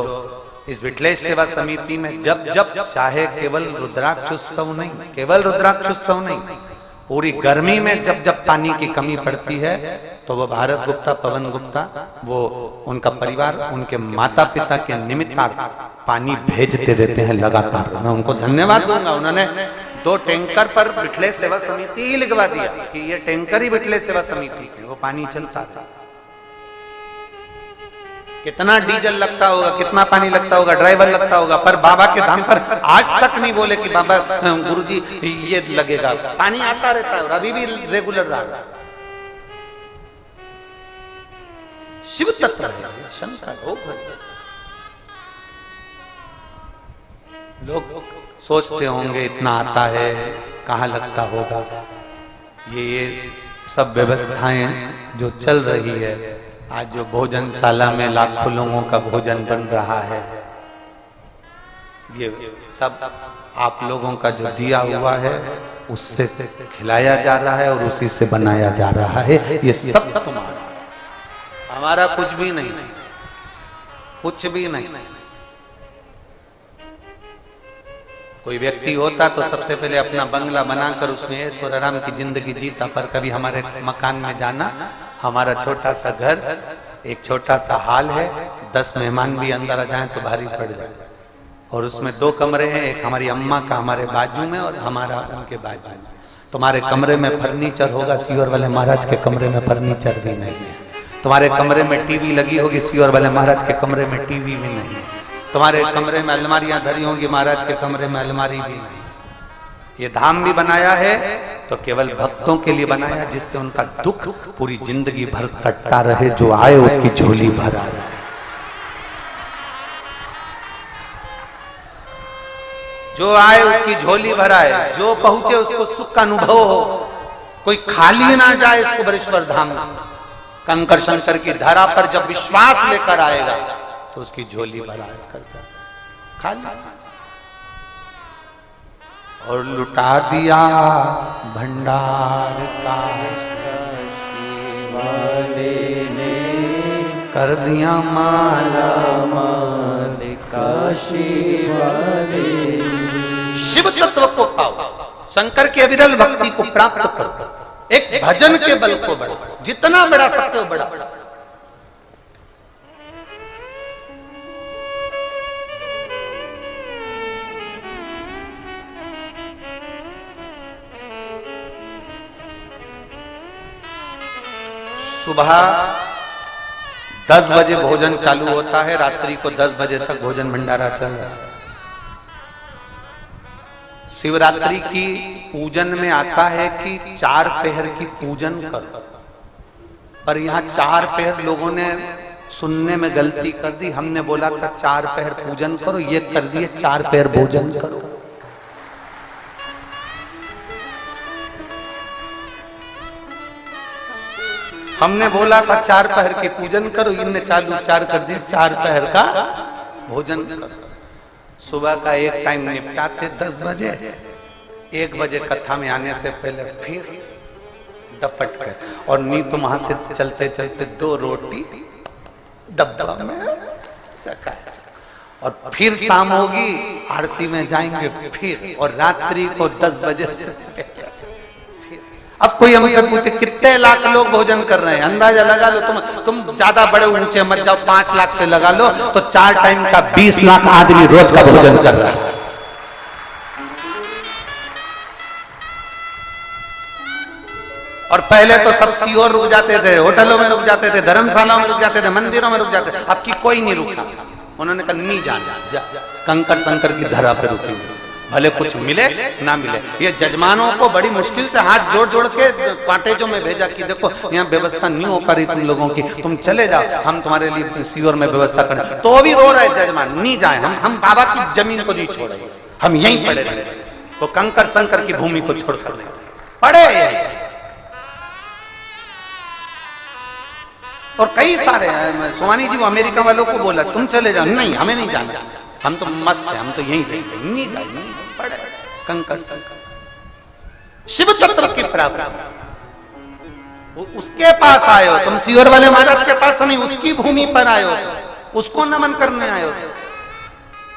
इस विठलेश सेवा समिति में जब जब चाहे, केवल रुद्राक्षोत्सव नहीं, केवल रुद्राक्षोत्सव नहीं, पूरी गर्मी में जब जब पानी की कमी पड़ती है तो वो भारत गुप्ता पवन गुप्ता, वो उनका परिवार, उनके माता पिता के निमित्तार्थ पानी भेजते रहते हैं लगातार। मैं उनको धन्यवाद दूंगा। उन्होंने 2 टैंकर पर विठलेश सेवा समिति ही लिखवा दिया कि ये टैंकर ही विठलेश सेवा समिति के, वो पानी चलता था। कितना डीजल लगता होगा, कितना पानी लगता होगा, ड्राइवर लगता होगा, पर बाबा के धाम पर आज तक नहीं बोले कि बाबा गुरुजी ये लगेगा। पानी आता रहता है और अभी भी रेगुलर रहा। शिव तत्व है, शंकर हो। लोग सोचते होंगे इतना आता है कहाँ लगता होगा। ये सब व्यवस्थाएं जो चल रही है, आज जो भोजनशाला में लाखों लोगों का भोजन बन रहा है, ये सब आप लोगों का जो दिया हुआ है उससे खिलाया जा रहा है और उसी से बनाया जा रहा है। ये सब तुम्हारा, हमारा कुछ भी नहीं, कुछ भी नहीं। कोई व्यक्ति होता तो सबसे पहले अपना बंगला बनाकर उसमें ऐशो आराम की जिंदगी जीता, पर कभी हमारे मकान में जाना, हमारा छोटा सा घर, एक छोटा सा हाल है, 10 मेहमान भी अंदर आ जाएं तो भारी पड़ जाए, और उसमें 2 कमरे हैं, एक हमारी अम्मा का हमारे बाजू में और हमारा उनके बाजू में। तुम्हारे कमरे में फर्नीचर होगा, सीवर वाले महाराज के कमरे में फर्नीचर भी नहीं है। तुम्हारे कमरे में टीवी लगी होगी, सीवर वाले महाराज के कमरे में टीवी भी नहीं है। तुम्हारे कमरे में अलमारियां धरी होंगी, महाराज के कमरे में अलमारी भी नहीं। ये धाम भी बनाया है तो केवल भक्तों के लिए बनाया, जिससे उनका दुख पूरी जिंदगी भर कटता रहे, जो आए उसकी झोली भर आ जाए। जो आए उसकी झोली भराए, जो पहुंचे उसको सुख का अनुभव हो, कोई खाली ना जाए इसको बरेश्वर धाम में। कंकर शंकर की धरा पर जब विश्वास लेकर आएगा तो उसकी झोली भराज करता खाली। और लुटा दिया भंडार का कर दिया माला माल का शिव तत्व को पाओ, शंकर की अविरल भक्ति को प्राप्त करो, एक भजन के बल को बढ़ो, जितना बड़ा सकते हो बड़ा। सुबह 10 बजे भोजन चालू होता है, रात्रि को 10 बजे तक भोजन भंडारा चल रहा है। शिवरात्रि की पूजन में आता है कि 4 पहर की पूजन करो, पर यहाँ 4 पहर लोगों ने सुनने में गलती कर दी। हमने बोला था 4 पहर पूजन करो, ये कर दिए 4 पहर भोजन करो। हमने बोला था 4 पहर की पूजन करो, इनने चालू 4 कर दिए 4 पहर का भोजन करो। सुबह का एक टाइम निपटाते 10 बजे, 1 बजे कथा में आने से पहले फिर डपट के, और नहीं तो वहां से चलते चलते 2 रोटी डब्बा में सकाए, और फिर शाम होगी आरती में जाएंगे फिर, और रात्रि को 10 बजे से। अब कोई हमसे पूछे कितने लाख लोग भोजन कर रहे हैं, अंदाजा लगा लो। तुम ज्यादा बड़े ऊंचे मत जाओ, 5 लाख से लगा लो तो 4 टाइम का 20 लाख आदमी रोज का भोजन कर रहा है। और पहले तो सब सीओर रुक जाते थे, होटलों में रुक जाते थे, धर्मशालाओं में रुक जाते थे, मंदिरों में रुक जाते थे। अब की कोई नहीं रुका, उन्होंने कहा नहीं जाना, कंकर शंकर की धरा पे रुके, भले कुछ मिले ना मिले। ये जजमानों को बड़ी मुश्किल से हाथ जोड़ जोड़ के कॉटेजों में भेजा कि देखो यहाँ व्यवस्था नहीं हो पा रही तुम लोगों की, तुम चले जाओ, हम तुम्हारे लिए सीवर में व्यवस्था करें। तो भी रो रहे जजमान, नहीं जाए, हम बाबा की जमीन को नहीं छोड़े, हम यहीं पड़े रहे। तो कंकर शंकर की भूमि को छोड़कर पड़े यहीं। और कई सारे सोमानी जी वो अमेरिका वालों को बोला तुम चले जाओ, नहीं हमें नहीं जाना, हम तो मस्त है, हम तो यहीं रहेंगे, नहीं पड़े कंकर शंकर। शिव तत्व की प्राप्ति, उसके पास आए हो तुम, सीवर वाले महाराज के पास नहीं, उसकी भूमि पर आए हो, उसको नमन करने आए हो।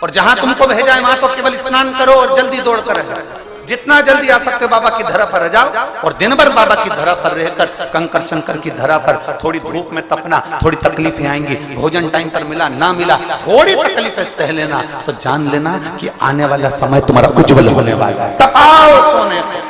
और जहां तुमको भेजा है वहां तो केवल स्नान करो और जल्दी दौड़ कर जाओ, जितना जल्दी आ सकते बाबा की धरा पर जाओ, और दिन भर बाबा की धरा पर रहकर कंकर शंकर की धरा पर थोड़ी धूप में तपना, थोड़ी तकलीफें आएंगी, भोजन टाइम पर मिला ना मिला, थोड़ी तकलीफें सह लेना, तो जान लेना कि आने वाला समय तुम्हारा उज्जवल होने वाला है। तपाओ सोने को,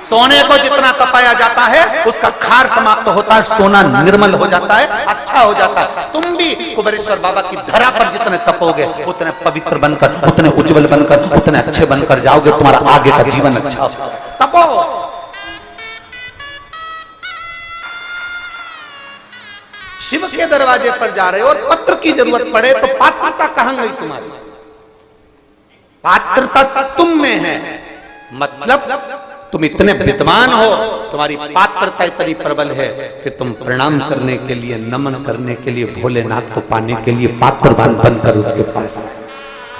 सोने को जितना तपाया जाता है उसका खार समाप्त होता है, सोना निर्मल हो जाता है, अच्छा हो जाता है। तुम भी कुबेरेश्वर बाबा की धरा पर जितने तपोगे उतने पवित्र बनकर, उतने उज्जवल बनकर, उतने अच्छे बनकर जाओगे, तुम्हारा आगे का जीवन अच्छा हो। तपो। शिव के दरवाजे पर जा रहे हो और पत्र की जरूरत पड़े तो पात्रता कहां गई तुम्हारी? पात्रता तुम में है, मतलब तुम इतने विद्वान हो, तुम्हारी पात्रता इतनी प्रबल है कि तुम प्रणाम करने के लिए, नमन करने के लिए, भोलेनाथ को पाने के लिए पात्रवान बनकर उसके पास।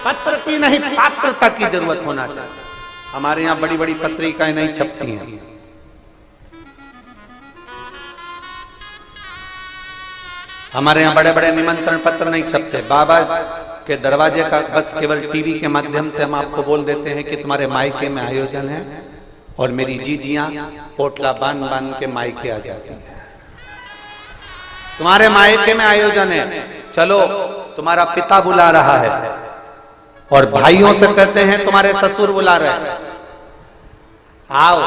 पत्र की नहीं, पात्रता की जरूरत होना चाहिए। हमारे यहाँ बड़ी बड़ी पत्रिकाएं नहीं छपती हैं, हमारे यहाँ बड़े बड़े निमंत्रण पत्र नहीं छपते। बाबा के दरवाजे का बस केवल टीवी के माध्यम से हम आपको बोल देते हैं कि तुम्हारे मायके में आयोजन है, और मेरी जीजियां पोटला बांध बांध के मायके आ जाती हैं। तुम्हारे मायके में आयोजन है, चलो तुम्हारा पिता बुला रहा है, और भाइयों से कहते हैं तुम्हारे ससुर बुला रहे हैं, आओ।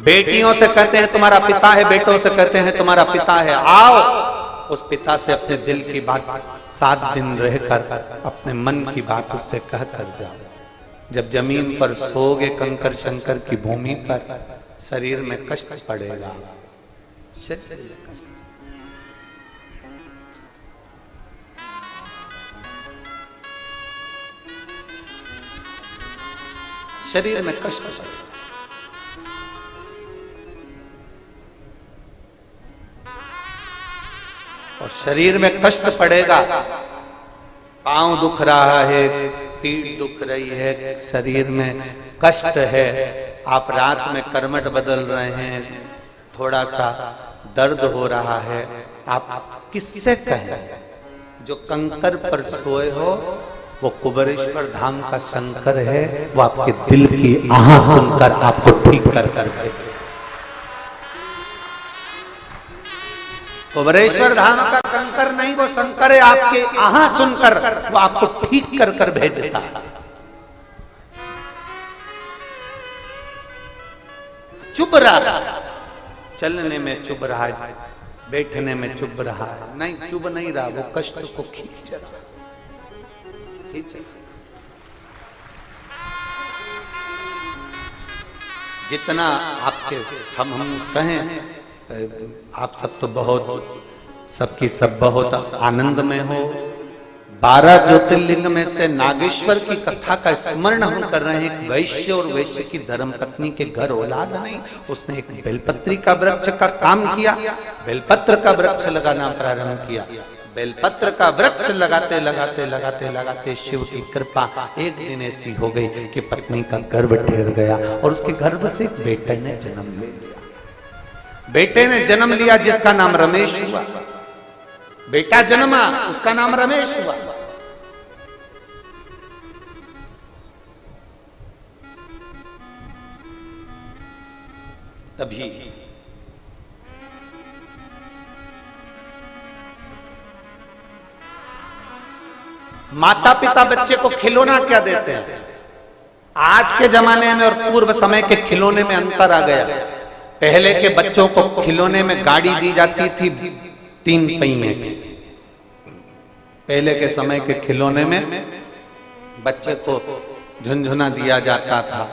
बेटियों से कहते हैं तुम्हारा पिता है, बेटों से कहते हैं तुम्हारा पिता है, आओ। उस पिता से अपने दिल की बात 7 दिन रहकर अपने मन की बात उससे कह कर जाओ। जब जमीन पर सोओगे कंकर शंकर की भूमि पर, शरीर में कष्ट पड़ेगा, शरीर में कष्ट पड़ेगा। और शरीर में कष्ट पड़ेगा, पांव दुख रहा है, पीठ दुख रही है, शरीर में कष्ट है, आप रात में करवट बदल रहे हैं, थोड़ा सा दर्द हो रहा है, आप किससे कहें? जो कंकर पर सोए हो वो कुबेरेश्वर धाम का शंकर है, वो आपके दिल की आह सुनकर आपको ठीक कर भेजे। कुबेरेश्वर धाम का कंकर नहीं, वो शंकर है, आपके आहा सुनकर वो आपको ठीक कर कर भेजता। चुप रहा, चलने में चुप रहा है, बैठने में चुप रहा है, नहीं चुप नहीं रहा, वो कष्ट को खींच रहा। जितना आपके हम कहें, आप सब तो बहुत, सबकी सब बहुत आनंद में हो। 12 ज्योतिर्लिंग में से नागेश्वर की कथा का स्मरण हम कर रहे हैं। एक वैश्य और वैश्य की धर्मपत्नी के घर औलाद नहीं, उसने एक बेलपत्री का वृक्ष का काम किया, बेलपत्र का वृक्ष लगाना प्रारंभ किया। बेलपत्र का वृक्ष लगाते लगाते लगाते लगाते शिव की कृपा एक दिन ऐसी हो गई कि पत्नी का गर्भ ठहर गया, और उसके गर्भ से एक बेटे ने जन्म ले लिया। बेटे ने जन्म लिया जिसका नाम रमेश हुआ। बेटा जन्मा, उसका नाम रमेश हुआ। तभी माता पिता बच्चे को खिलौना क्या देते हैं? आज के जमाने में और पूर्व समय के खिलौने में अंतर आ गया। पहले के बच्चों को खिलौने में गाड़ी दी जाती थी 3 पहिए की। पहले के समय के खिलौने में बच्चे को झुनझुना दिया जाता था।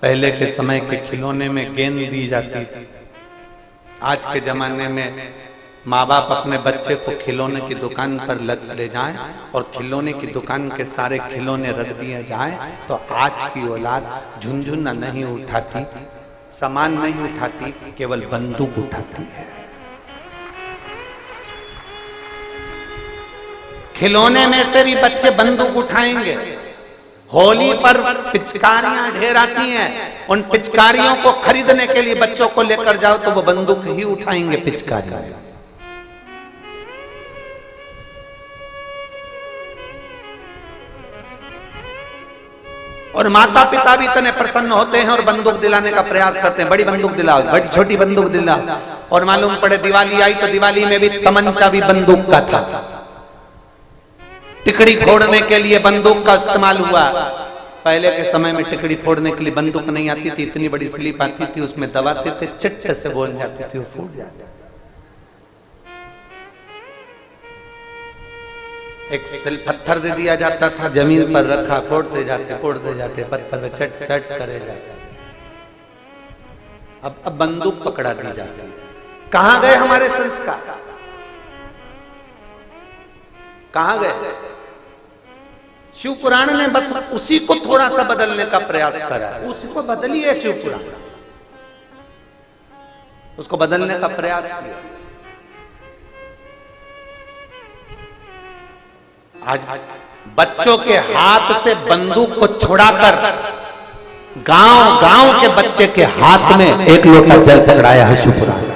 पहले के समय के खिलौने में गेंद दी जाती थी। आज के जमाने में माँ बाप अपने बच्चे को खिलौने की दुकान पर ले जाएं और खिलौने की दुकान के सारे खिलौने रख दिए जाएं, तो आज की औलाद झुनझुना नहीं उठाती, सामान नहीं उठाती, केवल बंदूक उठाती है। खिलौने में से भी बच्चे बंदूक उठाएंगे। होली पर पिचकारियां ढेर आती हैं, उन पिचकारियों को खरीदने के लिए बच्चों को लेकर जाओ तो वो बंदूक ही उठाएंगे पिचकारियां। और माता पिता भी इतने प्रसन्न होते हैं और बंदूक दिलाने का प्रयास करते हैं। बड़ी बंदूक दिलाओ, बड़ी छोटी बंदूक दिलाओ। और मालूम पड़े दिवाली आई तो दिवाली में भी तमंचा भी बंदूक का था। टिकड़ी फोड़ने के लिए बंदूक का इस्तेमाल हुआ। पहले के समय में टिकड़ी फोड़ने के लिए बंदूक नहीं आती थी, इतनी बड़ी स्लिप आती थी, उसमें दबाते थे, चट से बोल जाती थी, वो फूट जाती। एक पत्थर दे दिया जाता था, जमीन पर रखा, फोड़ते जाते पत्थर पे चट चट करे जाते। अब बंदूक पकड़ा दी जाती है। कहां गए हमारे संस्कार? कहां गए? शिव पुराण ने बस उसी को थोड़ा सा बदलने का प्रयास करा, उसको बदलिए शिव पुराण, उसको बदलने का प्रयास किया। आज बच्चों के हाथ से बंदूक को छुड़ाकर गांव गांव के बच्चे के हाथ में एक लोटा जल पकड़ाया है शिव पुराण।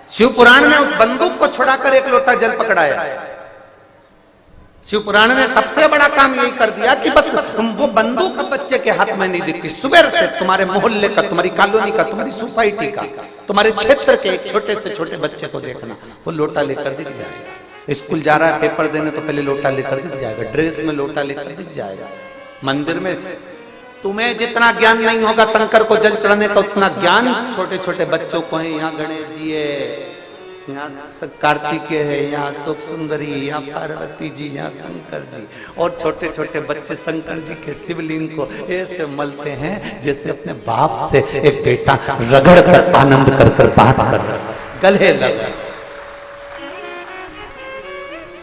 शिव पुराण ने उस बंदूक को छुड़ाकर एक लोटा जल पकड़ाया। शिव पुराण ने सबसे बड़ा काम यही कर दिया कि बस वो बंदूक बच्चे के हाथ में नहीं दिखती। सुबह से तुम्हारे मोहल्ले का, तुम्हारी कॉलोनी का, तुम्हारी सोसाइटी का, तुम्हारे क्षेत्र के एक छोटे से छोटे बच्चे को देखना, वो लोटा लेकर दिख जाएगा। स्कूल जा रहा है पेपर देने तो पहले लोटा लेकर दिख जाएगा, ड्रेस में लोटा लेकर दिख जाएगा। मंदिर में तुम्हें जितना ज्ञान नहीं होगा शंकर को जल चढ़ाने का, उतना ज्ञान छोटे छोटे बच्चों को है। यहाँ गणेश जी है, यहाँ कार्तिकेय है, यहाँ सुख सुंदरी, यहाँ पार्वती जी, यहाँ शंकर जी, और छोटे छोटे बच्चे शंकर जी के शिवलिंग को ऐसे मलते हैं जैसे अपने बाप से एक बेटा रगड़ कर आनंद कर कर बात कर गले लगा।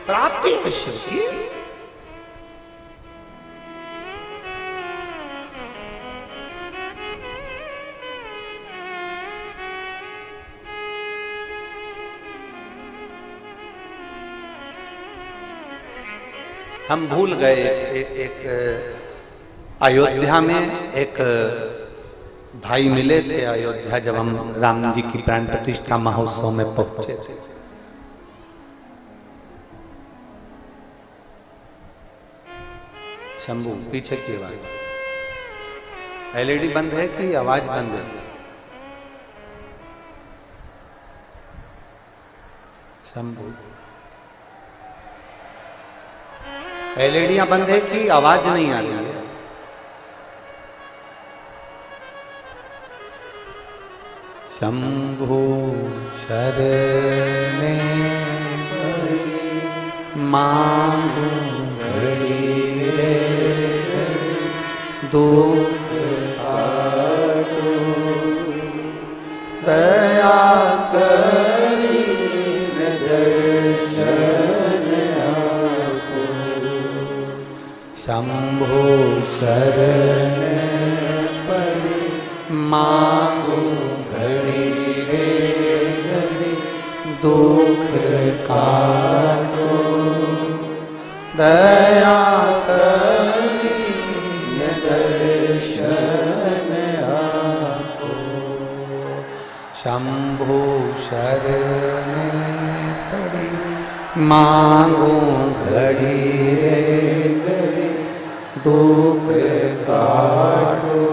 प्राप्ति है शिव की। हम भूल गए एक अयोध्या में एक भाई मिले थे अयोध्या, जब हम राम जी की प्राण प्रतिष्ठा महोत्सव में पहुंचे थे। शंभू पीछे की आवाज, एलईडी बंद है कि आवाज बंद है? शंभू एलईडियां बंद है कि आवाज नहीं आ रही है? शंभु शरणे मांगू घड़ी रे दुख काटो दया करी दर्शन आपो। शंभु शरण पड़ी मांगू घड़ी रे घड़ी दुख काटो दया करी दर्शन आपो। शंभु शरण पड़ी मांगू घड़ी रे घड़ी दुख काटो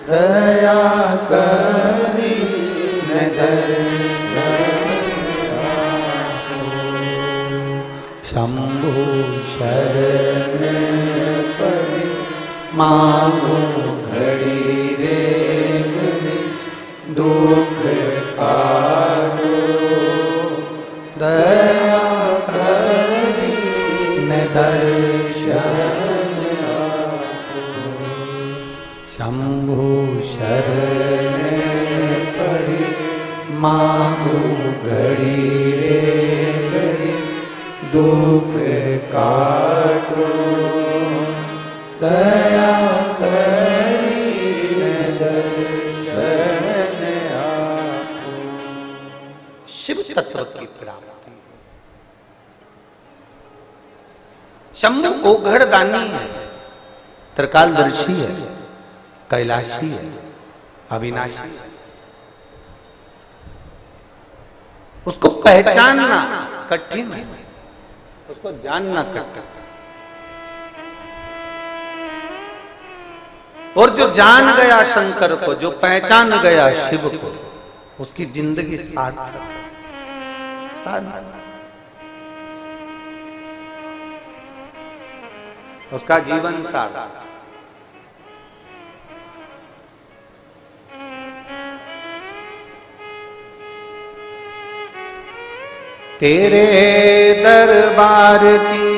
दया करी दर्शन आपो। शंभु शरण पड़ी मांगू घड़ी रे घड़ी दुख काटो दया करी दर्शन आपो। शंभु शरण पड़ी मांगू घड़ी रे घड़ी दुख काटो दया करी दर्शन आपो। शिव तत्व की प्राप्ति। शंभु ओघड़ दानी है, त्रिकालदर्शी है, कैलाशी है, अविनाशी है। उसको पहचानना कठिन है, उसको जानना कठिन। और जो जान गया शंकर को, जो पहचान गया शिव को, उसकी जिंदगी सार्थक। उसका जीवन सार्थक। तेरे दरबार की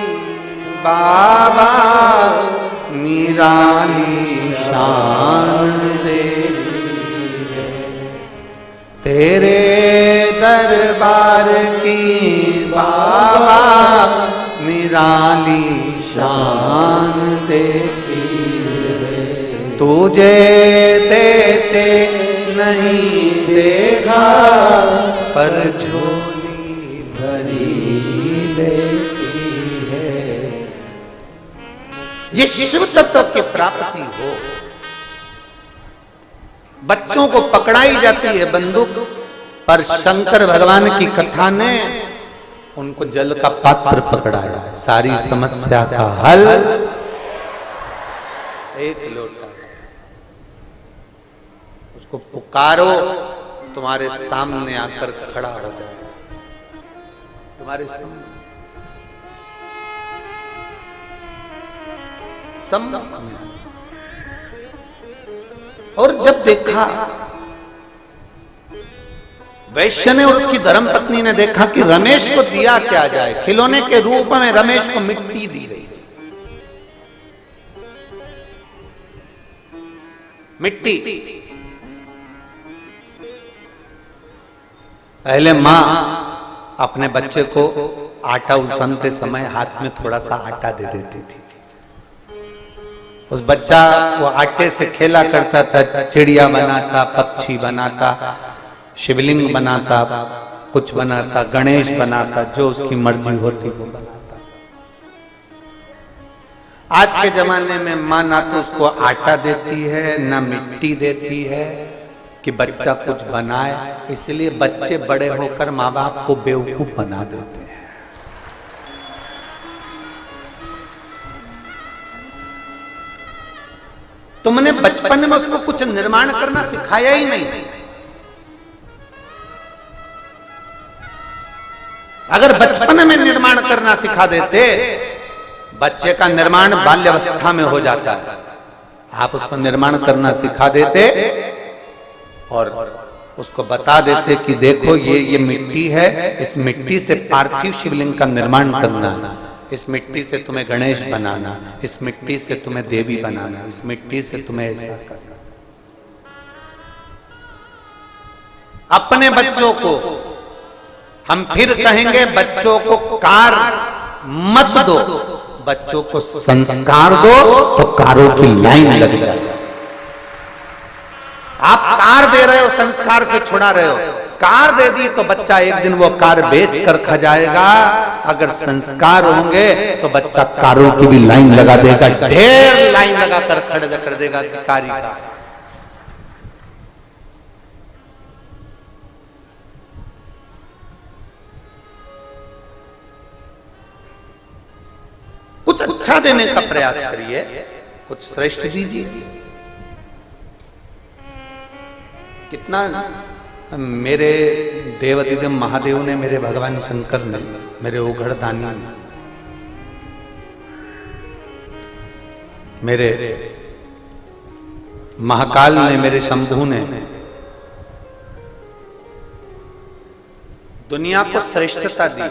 बाबा निराली शान देखी है, तेरे दरबार की बाबा निराली शान देखी है, तुझे देते नहीं देखा पर झोली भरी देखी है। ये शिव तत्व की प्राप्ति हो। बच्चों को पकड़ाई जाती है बंदूक, पर शंकर भगवान की कथा ने उनको जल का पात्र पकड़ाया। सारी समस्या का हल एक लोटा, उसको पुकारो, तुम्हारे सामने आकर खड़ा हो जाए, तुम्हारे सामने और जब देखा वैश्य ने और उसकी धर्मपत्नी ने देखा कि रमेश को दिया क्या जाए, खिलौने के रूप में रमेश को मिट्टी दी रही। मिट्टी पहले मां अपने बच्चे को आटा उसनते समय हाथ में थोड़ा सा आटा दे देती थी। उस बच्चा वो आटे से खेला करता था, चिड़िया बनाता, पक्षी बनाता, शिवलिंग बनाता, कुछ बनाता, गणेश बनाता, जो उसकी मर्जी होती वो बनाता। आज के जमाने में मां ना तो उसको आटा देती है ना मिट्टी देती है कि बच्चा कुछ बनाए, इसलिए बच्चे बड़े होकर माँ बाप को बेवकूफ बना देते हैं। तुमने बचपन में उसको कुछ निर्माण करना सिखाया ही नहीं। अगर बचपन में निर्माण करना सिखा देते, बच्चे का निर्माण बाल्यावस्था में हो जाता है। आप उसको निर्माण करना सिखा देते और उसको बता देते कि देखो ये मिट्टी है, इस मिट्टी से पार्थिव शिवलिंग का निर्माण करना है, इस मिट्टी से तुम्हें गणेश बनाना, इस मिट्टी से तुम्हें देवी बनाना, इस मिट्टी से तुम्हें ऐसा करना। अपने बच्चों को हम फिर कहेंगे, बच्चों को कार मत दो, बच्चों को संस्कार दो तो कारों की लाइन लग जाए। आप कार दे रहे हो, संस्कार से छुड़ा रहे हो। कार दे दी तो बच्चा एक दिन वो कार बेच कर खा जाएगा। अगर संस्कार होंगे तो बच्चा कारों की भी लाइन लगा देगा, ढेर लाइन लगा कर खड़ा कर देगा कारी का। कुछ अच्छा देने का प्रयास करिए, कुछ श्रेष्ठ दीजिए। कितना मेरे देवाधिदेव महादेव ने, मेरे भगवान शंकर ने, मेरे ओघड़ दानी ने, मेरे महाकाल ने, मेरे शंभू ने दुनिया को श्रेष्ठता दी।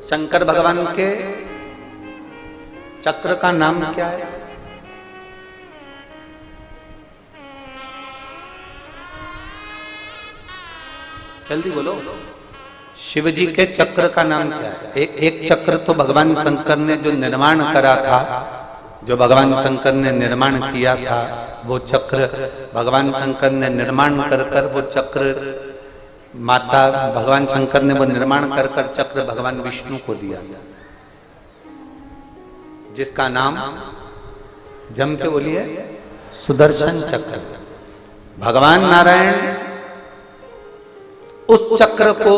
शंकर भगवान के चक्र का नाम क्या है? जल्दी बोलो। शिव जी के चक्र का नाम क्या है? एक चक्र तो भगवान शंकर ने जो निर्माण करा था, जो भगवान शंकर ने निर्माण किया था, वो चक्र भगवान शंकर ने निर्माण कर कर वो चक्र माता भगवान शंकर ने वो निर्माण कर कर चक्र भगवान विष्णु को दिया, जिसका नाम जम के बोलिए सुदर्शन चक्र। भगवान नारायण उस चक्र को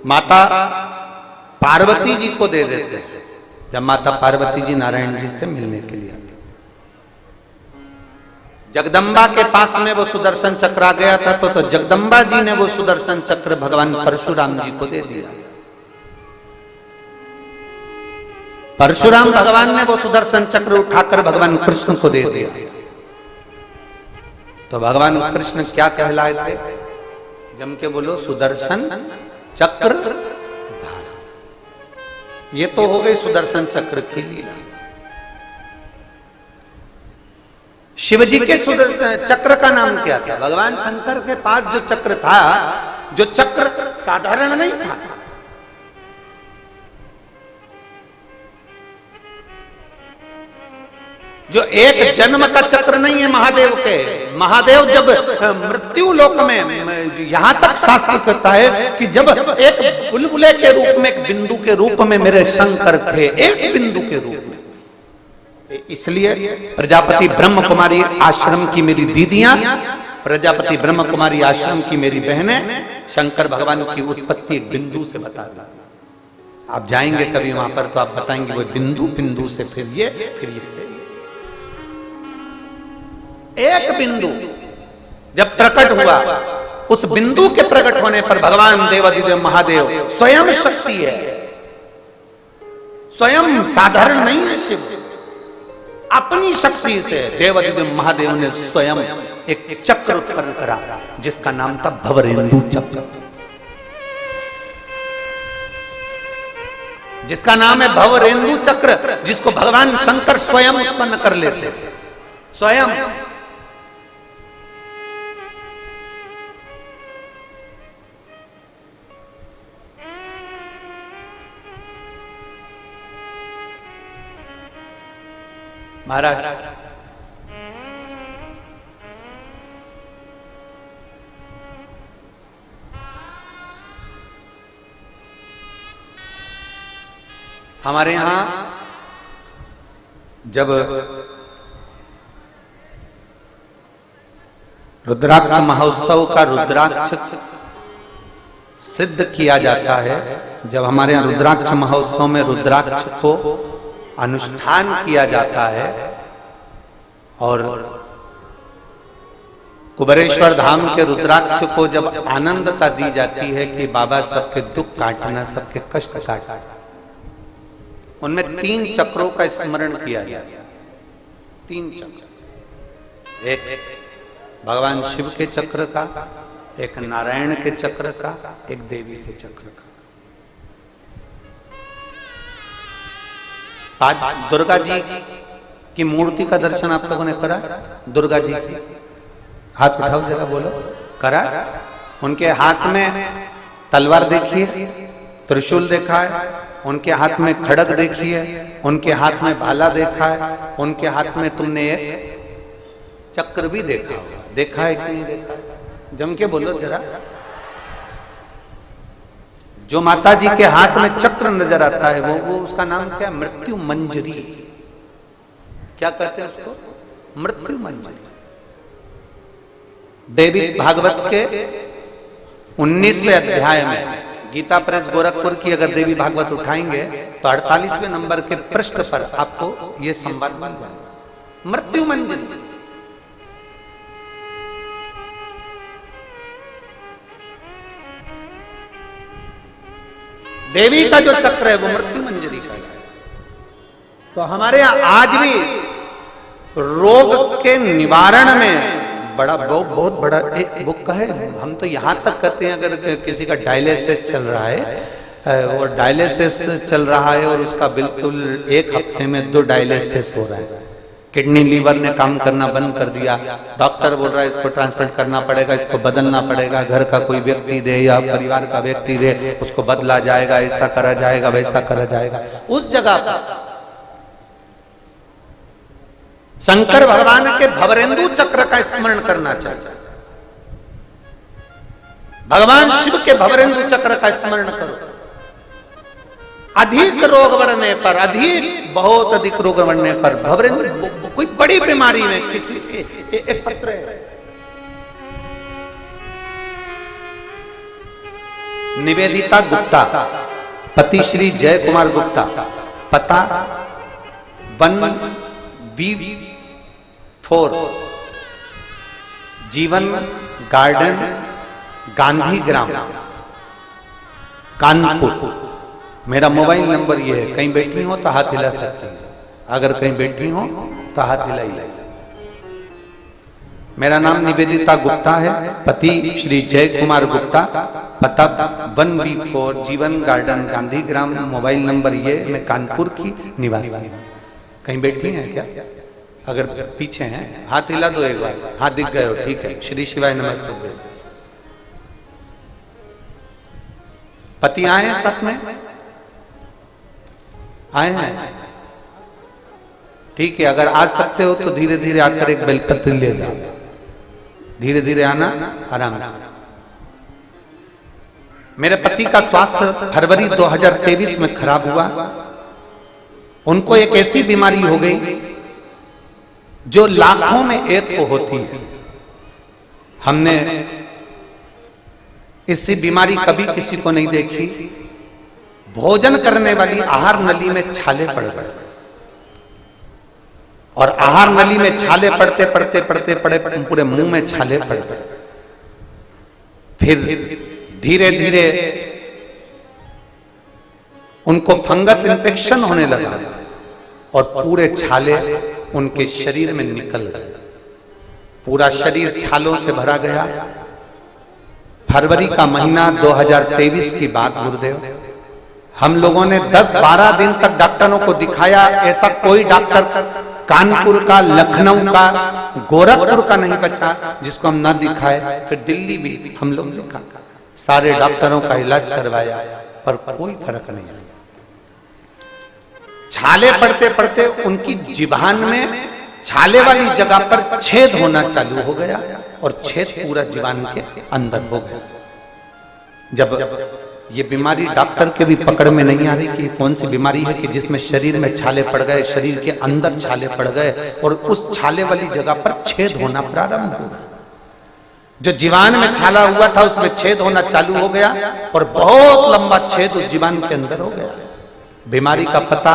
माता पार्वती जी को दे देते हैं, जब माता पार्वती जी नारायण जी से मिलने के लिए आती। जगदम्बा के पास में वो सुदर्शन चक्र आ गया था, तो जगदम्बा जी ने वो सुदर्शन चक्र भगवान परशुराम जी को दे दिया। परशुराम भगवान ने वो सुदर्शन चक्र उठाकर भगवान कृष्ण को दे दिया। तो भगवान कृष्ण क्या कहलाए थे? जम के बोलो, सुदर्शन चक्र धारा। ये तो हो गई सुदर्शन चक्र की लीला। शिवजी के चक्र का नाम क्या था? भगवान शंकर के पास जो चक्र था, जो चक्र साधारण नहीं था, जो एक जन्म का चक्र नहीं है महादेव के। महादेव जब मृत्यु लोक में, यहां तक शास्त्र कहता है कि जब एक बुलबुले के रूप में, एक बिंदु के रूप में मेरे शंकर थे, एक बिंदु के रूप में। इसलिए प्रजापति ब्रह्म कुमारी आश्रम की मेरी दीदियां, प्रजापति ब्रह्म कुमारी आश्रम की मेरी बहनें, शंकर भगवान की उत्पत्ति एक बिंदु से बता दी। आप जाएंगे कभी वहां पर तो आप बताएंगे वो बिंदु, बिंदु से फिर ये, फिर इससे एक बिंदु जब प्रकट हुआ, उस बिंदु के प्रकट होने पर भगवान देवाधिदेव महादेव स्वयं शक्ति है, स्वयं साधारण नहीं है शिव। अपनी शक्ति से देवाधिदेव महादेव ने स्वयं एक चक्र उत्पन्न करा जिसका नाम था भवरेंदु चक्र, जिसका नाम है भवरेंदु चक्र, जिसको भगवान शंकर स्वयं उत्पन्न कर लेते, स्वयं। महाराज हमारे यहां जब रुद्राक्ष महोत्सव का रुद्राक्ष सिद्ध किया जाता है, जब हमारे यहाँ रुद्राक्ष महोत्सव में रुद्राक्ष को अनुष्ठान किया जाता है और कुबेरेश्वर धाम के रुद्राक्ष को जब आनंदता दी जाती है कि बाबा सबके दुख काटना, सबके कष्ट काटना, उनमें 3 चक्रों का स्मरण किया जाता है। 3 चक्र, एक भगवान शिव के चक्र का, एक नारायण के चक्र का, एक देवी के चक्र का। आज दुर्गा जी की मूर्ति का दर्शन आप लोगों ने करा? दुर्गा जी की हाथ उठाओ जरा, बोलो करा? उनके हाथ में तलवार देखिए, त्रिशूल देखा है, उनके हाथ में खड़ग देखिए, उनके हाथ में भाला देखा है, उनके हाथ में तुमने एक चक्र भी देखा होगा। देखा है कि नहीं देखा? जम के बोलो जरा। जो माता जी के हाथ में चक्र नजर आता है वो उसका नाम क्या? मृत्यु मंजरी। क्या कहते हैं उसको? मृत्यु मंजरी। देवी भागवत के 19वें अध्याय में, गीता प्रेस गोरखपुर की अगर देवी भागवत उठाएंगे तो 48वें नंबर के पृष्ठ पर आपको यह संवाद मिल जाएगा। मृत्यु मंजरी। देवी का जो चक्र है वो मृत्यु मंजरी का है। तो हमारे यहां आज भी रोग के निवारण में बहुत बड़ा एक बुक है। हम तो यहां तक कहते हैं अगर किसी का डायलिसिस चल रहा है, वो डायलिसिस चल रहा है और उसका बिल्कुल 1 हफ्ते में 2 डायलिसिस हो रहा है, किडनी लीवर ने काम करना बंद कर दिया, डॉक्टर बोल रहा है इसको ट्रांसप्लांट करना पड़ेगा, इसको बदलना पड़ेगा, घर का कोई व्यक्ति दे या परिवार का व्यक्ति दे, उसको बदला जाएगा, ऐसा करा जाएगा, वैसा करा जाएगा। उस जगह पर शंकर भगवान के भवरेंदु चक्र का स्मरण करना चाहिए। भगवान शिव के भवरेंदु चक्र का स्मरण करो। अधिक रोग बढ़ने पर, बहुत अधिक रोग बढ़ने पर, भवरेंद्र कोई बड़ी बीमारी में किसी एक पत्र है, निवेदिता गुप्ता, पति श्री जय कुमार गुप्ता, पता 1B4 जीवन गार्डन, गांधी ग्राम, कानपुर। मेरा मोबाइल नंबर ये है, कहीं बैठी हो तो हाथ हिला सकती है, अगर कहीं बैठी हो तो हाथ हिलाइए। मेरा नाम निवेदिता गुप्ता है, पति श्री जय कुमार गुप्ता, पता 1B4 जीवन गार्डन, गांधी ग्राम, मोबाइल नंबर ये, मैं कानपुर की निवासी हूं। कहीं बैठी हैं क्या? अगर पीछे हैं हाथ हिला दो एक बार, हाथ दिख गए हो, ठीक है। श्री शिवाय नमस्ते। पति आए हैं साथ में, आए हैं, ठीक है। अगर आ सकते हो तो धीरे धीरे आकर एक बेलपत्र ले जाओ, धीरे धीरे आना, आराम से। मेरे पति का स्वास्थ्य फरवरी 2023 में खराब हुआ। उनको एक ऐसी बीमारी हो गई जो लाखों में एक को होती है। हमने इससी बीमारी कभी किसी को नहीं देखी। भोजन करने वाली आहार नली में छाले पड़ गए, और आहार नली में छाले पड़ते पड़ते पड़ते पड़े पूरे मुंह में छाले पड़ गए। फिर धीरे धीरे उनको फंगस इन्फेक्शन होने लगा और पूरे छाले उनके शरीर में निकल गए। पूरा शरीर छालों से भरा गया। फरवरी का महीना 2023 की बात गुरुदेव। हम लोगों ने 10-12 दिन तक डॉक्टरों को दिखाया। ऐसा कोई डॉक्टर कानपुर का, लखनऊ का, गोरखपुर का नहीं बचा जिसको हम ना दिखाए। फिर दिल्ली भी हम लोग दिखा, सारे डॉक्टरों का इलाज करवाया, पर कोई फर्क नहीं आया। छाले पड़ते पड़ते उनकी जिभान में छाले वाली जगह पर छेद होना चालू हो गया, और छेद पूरा जीवान के अंदर हो गया। जब ये बीमारी डॉक्टर के भी पकड़ में नहीं आ रही कि कौन सी बीमारी है कि जिसमें शरीर में छाले पड़ गए, शरीर के अंदर छाले पड़ गए, और उस छाले वाली जगह पर छेद होना प्रारंभ हो गया। जो जीवान में छाला हुआ था उसमें छेद होना चालू हो गया, और बहुत लंबा छेद उस जीवान के अंदर हो गया। बीमारी का पता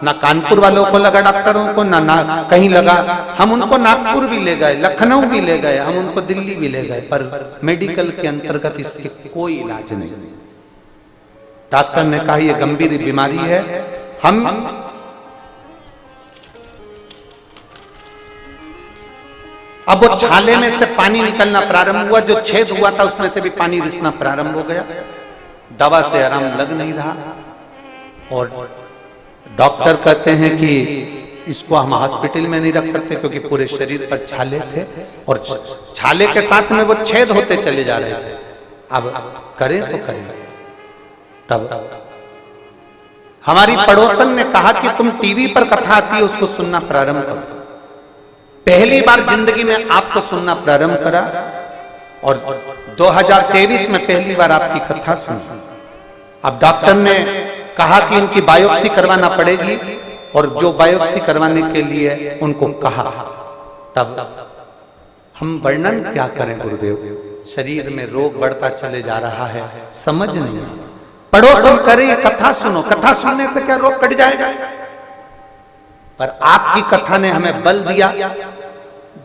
ना कानपुर वालों को लगा, डॉक्टरों को ना कहीं लगा। हम उनको नागपुर भी ले गए, लखनऊ भी ले गए, हम उनको दिल्ली भी ले गए, पर मेडिकल के अंतर्गत इसके कोई इलाज नहीं। डॉक्टर ने कहा यह गंभीर बीमारी है। हम अब वो छाले में से पानी निकलना प्रारंभ हुआ, जो छेद हुआ था उसमें से भी पानी रिसना प्रारंभ हो गया। दवा से आराम लग नहीं रहा, और डॉक्टर कहते हैं कि इसको हम हॉस्पिटल में नहीं रख सकते क्योंकि पूरे शरीर पर छाले थे, और छाले के साथ में वो छेद होते चले जा रहे थे। अब करें तो करें। तब हमारी पड़ोसन ने कहा कि तुम टीवी पर कथा आती है उसको सुनना प्रारंभ करो। पहली बार जिंदगी में आपको सुनना प्रारंभ करा, और 2023 में पहली बार आपकी कथा सुनी। अब डॉक्टर ने कहा कि इनकी बायोप्सी करवाना पड़ेगी, और जो बायोप्सी करवाने के लिए उनको कहा। तब हम वर्णन क्या करें गुरुदेव, शरीर में रोग बढ़ता चले जा रहा है, समझ नहीं आ रहा। पड़ोसन करे कथा सुनो, कथा सुनने से क्या रोग कट जाएगा? पर आपकी कथा ने हमें बल दिया,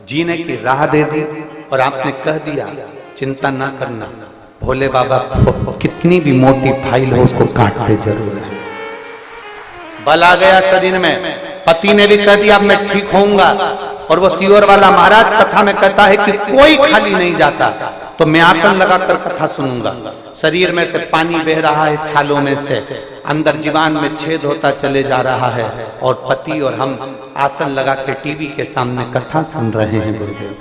जीने की राह दे दी, और आपने कह दिया चिंता ना करना, भोले बाबा कितनी भी मोटी फाइल हो उसको काटते जरूर है। बल आ गया शरीर में। पति ने भी कह दिया अब मैं ठीक होऊंगा, और वो सियोर वाला महाराज कथा में कहता है कि कोई खाली नहीं जाता, तो मैं आसन लगाकर कथा सुनूंगा। शरीर में से पानी बह रहा है, छालों में से अंदर जीवान में छेद होता चले जा रहा है, और पति और हम आसन लगा के टीवी के सामने कथा सुन रहे हैं। गुरुदेव,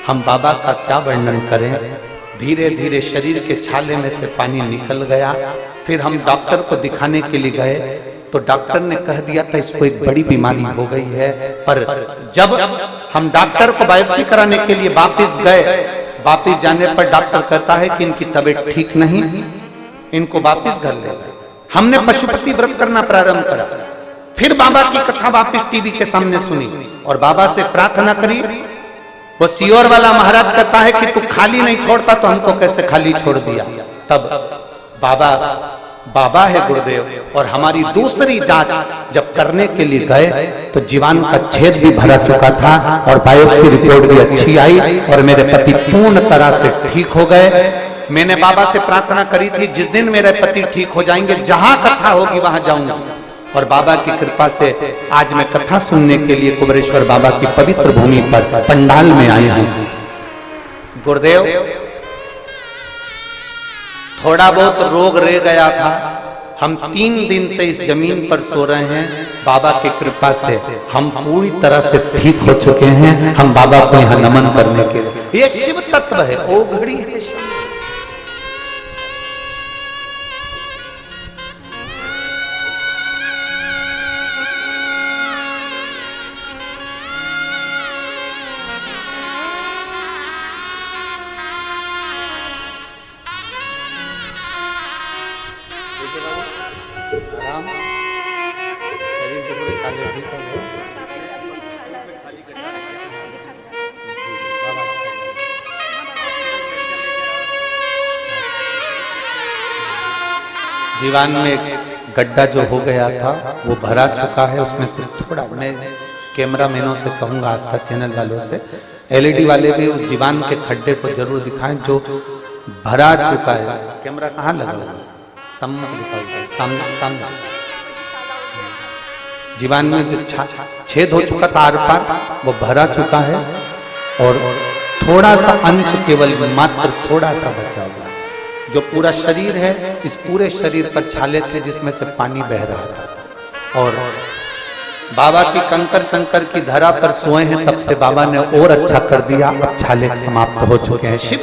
हम बाबा का क्या वर्णन करें। धीरे धीरे शरीर के छाले में से पानी निकल गया। फिर हम डॉक्टर को दिखाने के लिए गए, तो डॉक्टर ने कह दिया था इसको एक बड़ी बीमारी हो गई है। पर जब हम डॉक्टर को बायोप्सी कराने के लिए वापिस गए, वापिस जाने पर डॉक्टर कहता है कि इनकी तबीयत ठीक नहीं, इनको वापिस घर ले गए। हमने पशुपति व्रत करना प्रारंभ करा। फिर बाबा की कथा वापिस टीवी के सामने सुनी, और बाबा से प्रार्थना करी। वो सियोर वाला महाराज कहता है कि तू खाली नहीं छोड़ता, तो हमको कैसे खाली छोड़ दिया। तब बाबा है गुरुदेव, और हमारी दूसरी जांच जब करने के लिए गए तो जीवान का छेद भी भरा चुका था, और बायोप्सी रिपोर्ट भी अच्छी आई, और मेरे पति पूर्ण तरह से ठीक हो गए। मैंने बाबा से प्रार्थना करी थी जिस दिन मेरे पति ठीक हो जाएंगे, जहां कथा होगी वहां जाऊंगा, और बाबा की कृपा से आज मैं कथा सुनने के लिए कुबेरेश्वर बाबा की पवित्र भूमि पर पंडाल में आया हूं। गुरुदेव, थोड़ा बहुत रोग रह गया था, हम 3 दिन से इस जमीन पर सो रहे हैं, बाबा की कृपा से हम पूरी तरह से ठीक हो चुके हैं। हम बाबा को यहाँ नमन करने के लिए, ये शिव तत्व है, ओ घड़ी है शिव। जीवन में गड्ढा जो हो गया था वो भरा चुका है, उसमें से थोड़ा, मैं कैमरा मैनों से कहूंगा, आस्था चैनल वालों से, एलईडी वाले भी उस जीवन के खड्डे को जरूर दिखाएं जो भरा चुका है। कैमरा कहाँ लगा हुआ है? सामने जीवन में जो छेद हो चुका था आर पार, वो भरा चुका है और थोड़ा सा अंश, केवल मात्र थोड़ा सा बचा हुआ है। जो पूरा शरीर है, इस पूरे शरीर पर छाले थे जिसमें से पानी बह रहा था। और बाबा की कंकर शंकर की धरा पर सोए हैं, तब से बाबा ने और अच्छा कर दिया, अब छाले समाप्त हो चुके हैं। शिव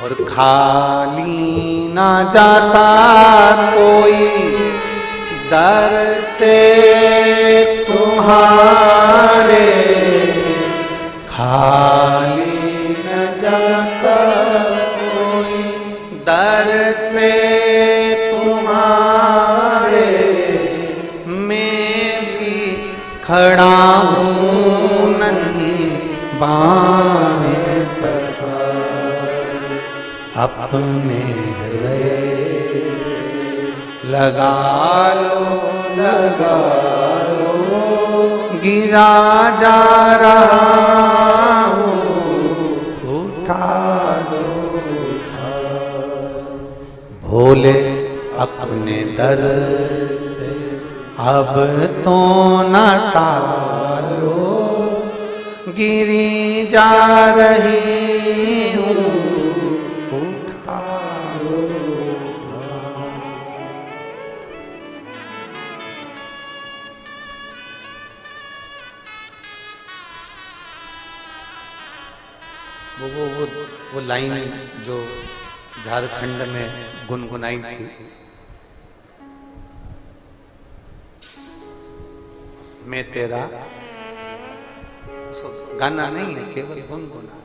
और खाली ना जाता कोई दर से तुम्हारे, खाली न जाता कोई दर से तुम्हारे, मैं भी खड़ा हूँ नन्ही बाहें अपने हृदय से लगा लो, गिरा जा रहा हूँ, उठा लो, भोले अपने दर से अब तो न टालो, गिरी जा रही हूँ, वो लाइन जो झारखंड में गुनगुनाई थी, मैं तेरा, गाना नहीं है, केवल गुनगुना,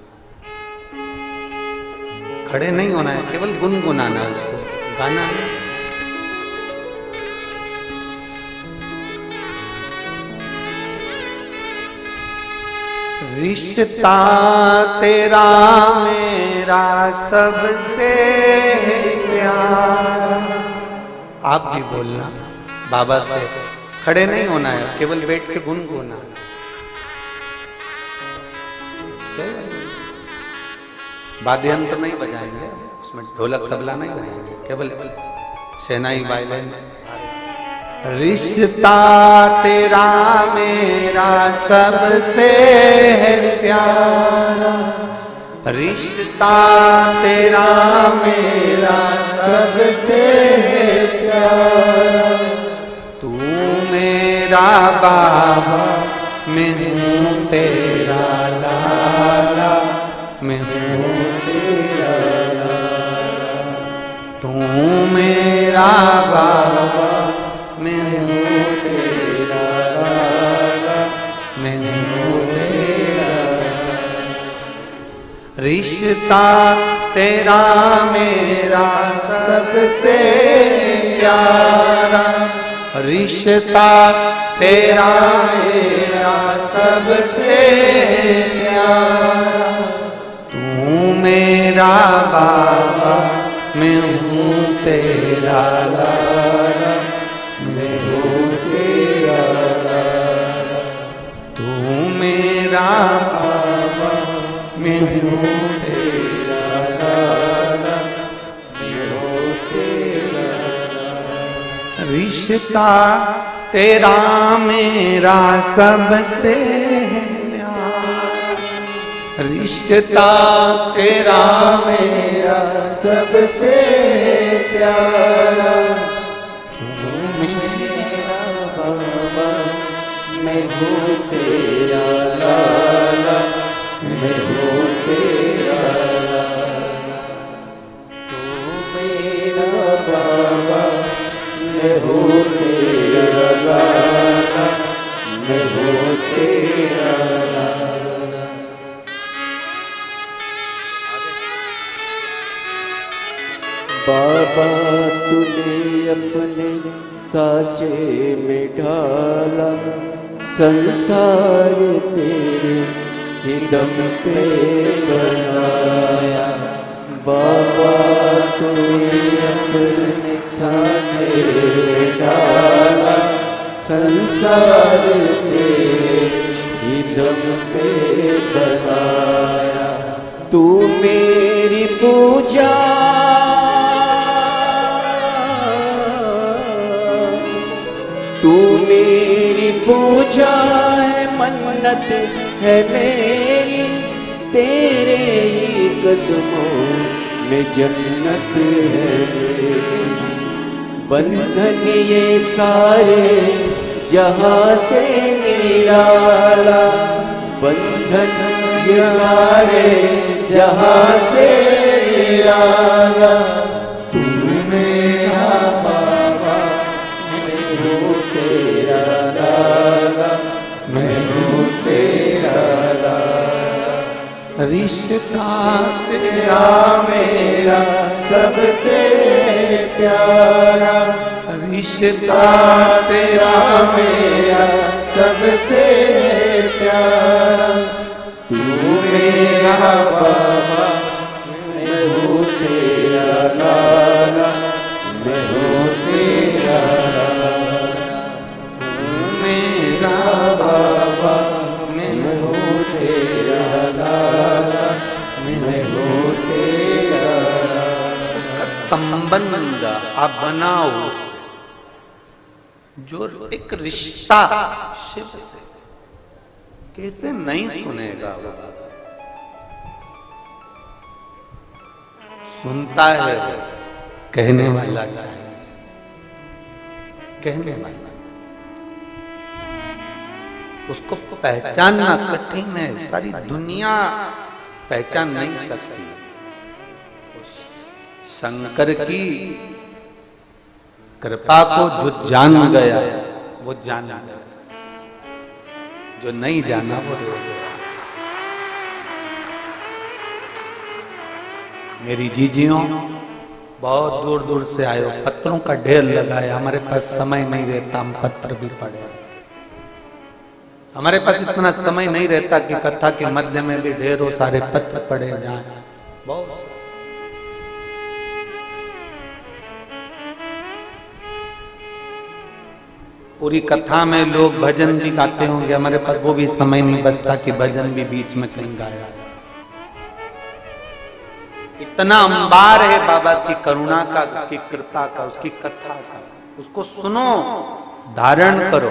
खड़े नहीं होना है, केवल गुनगुनाना है उसको, गाना नहीं। रिश्ता तेरा मेरा सबसे प्यारा, आप भी बोलना बाबा से, खड़े नहीं होना है, केवल बैठ के गुनगुना। वाद्य यंत्र नहीं बजाएंगे, उसमें ढोलक तबला नहीं बजाएंगे, केवल शहनाई वायलिन। रिश्ता तेरा मेरा सबसे प्यारा, रिश्ता तेरा मेरा सबसे प्यारा, तू मेरा बाबा, मैं हूँ तेरा लाला, मैं हूँ तेरा लाला, तू मेरा बाबा, मैं हूँ तेरा लाला, मैं हूँ तेरा लाला। रिश्ता तेरा मेरा सबसे प्यारा, रिश्ता तेरा मेरा सबसे प्यारा, तू मेरा बाबा, मैं हूँ तेरा लाला, मैं हूँ तेरा लाला। बाबा, मैं हूँ तेरा लाला, मैं हूँ तेरा लाला। रिश्ता तेरा मेरा सबसे रिश्ता तेरा मेरा सबसे प्यारा, तू मेरा बाबा, मैं हूँ तेरा लाला, मैं हूँ तेरा लाला। तू मेरा बाबा, मैं हूँ तेरा लाला, मैं हूँ तेरा लाला। बाबा तूने अपने साचे में ढाला, संसार तेरे ही दम पे बनाया। बाबा तूने अपने साचे में ढाला, संसार तेरे ही दम पे बनाया। तू मेरी पूजा, तू मेरी पूजा है, मन्नत है मेरी, तेरे ही कदमों में जन्नत है मेरी। बंधन ये सारे जहां से निराला, बंधन ये सारे जहां से निराला। तू मेरा बाबा, मैं हूँ तेरा लाला, मैं हूँ तेरा लाला। रिश्ता तेरा मेरा सबसे प्यारा, रिश्ता तेरा मेरा सबसे प्यारा। तू मेरा बाबा, मैं हूँ तेरा लाला, मैं हूँ तेरा लाला। तू मेरा बाबा, मैं हूँ तेरा लाला, मैं हूँ तेरा लाला। उसका संबंध आप बनाओ, जो एक रिश्ता शिव से कैसे नहीं सुनेगा वो? सुनता है, कहने वाला चाहिए, कहने वाला। उसको पहचानना कठिन है, सारी दुनिया पहचान नहीं सकती। शंकर की कृपा को जो जान गया वो जान गया, जो नहीं जाना वो रो गया। मेरी जीजियों, बहुत दूर दूर से आए हो, पत्रों का ढेर लगाया। हमारे पास समय नहीं रहता, हम पत्र भी पढ़े। हमारे पास इतना समय नहीं रहता कि कथा के मध्य में भी ढेरों सारे पत्र पढ़े जाएं। बहुत पूरी कथा में लोग भजन भी गाते होंगे, हमारे पास वो भी समय नहीं बचता कि भजन भी बीच में कहीं गाया। इतना अंबार है बाबा की करुणा का, उसकी कृपा का, उसकी कथा का। उसको सुनो, धारण करो।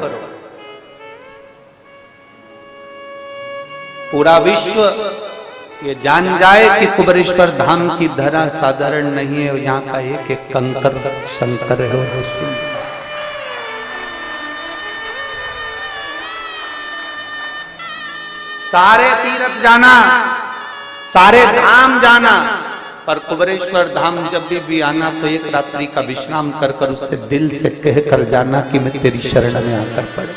पूरा विश्व ये जान जाए कि कुबरेश्वर धाम की धरा साधारण नहीं है, यहाँ का एक एक कंकर शंकर है। वो सुन, सारे तीर्थ जाना, सारे धाम जाना, पर कुबरेश्वर धाम जब भी आना तो एक रात्रि का विश्राम कर कर उससे दिल से कह कर जाना कि मैं तेरी शरण में आकर पड़,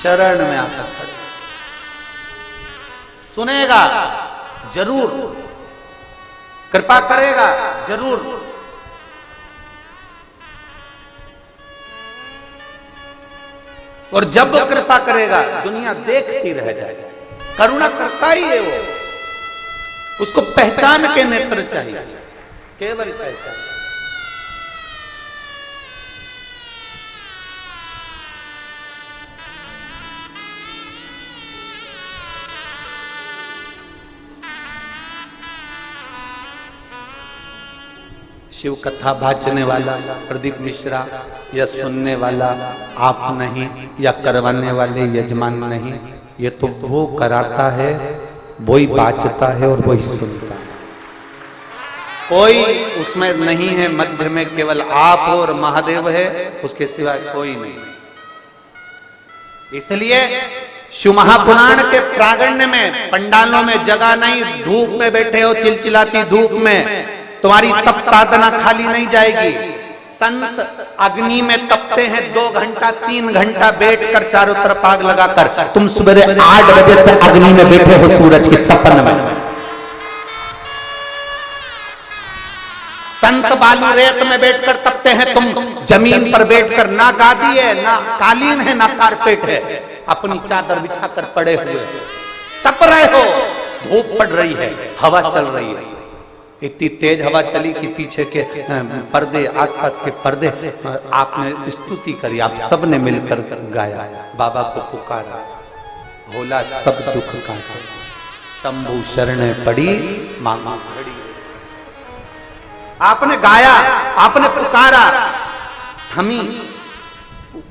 शरण में आकर पड़। सुनेगा जरूर, कृपा करेगा जरूर। और जब वो कृपा करेगा दुनिया देखती रह जाएगी। करुणा करता ही है वो, उसको पहचान के नेत्र चाहिए, केवल पहचान। शिव कथा भाचने वाला प्रदीप मिश्रा या सुनने वाला आप नहीं, या करवाने वाले यजमान नहीं, ये तो वो कराता है, वही बाचता है और वही सुनता है। कोई उसमें नहीं है, मध्य में केवल आप और महादेव है, उसके सिवाय कोई नहीं। इसलिए शिव महापुराण के प्रागण्य में पंडालों में जगह नहीं, धूप में बैठे हो, चिलचिलाती धूप में तुम्हारी तप साधना खाली नहीं जाएगी। संत अग्नि में तपते हैं 2 घंटा 3 घंटा बैठकर, चारों तरफ आग लगाकर। तुम सवेरे 8 बजे तक अग्नि में बैठे हो सूरज के तपन में। संत बालू रेत में बैठकर तपते हैं, तुम जमीन पर बैठकर, ना गादी है, ना कालीन है, ना कारपेट है, अपनी चादर बिछाकर पड़े हुए तप रहे हो। धूप पड़ रही है, हवा चल रही है, इतनी तेज हवा चली कि पीछे के पर्दे, आसपास के पर्दे, आपने स्तुति करी, आप सब ने मिलकर गाया, बाबा को पुकारा, भोला सब दुख काटा, शंभु शरण पड़ी मांगा घड़ी। आपने गाया, आपने पुकारा, थमी,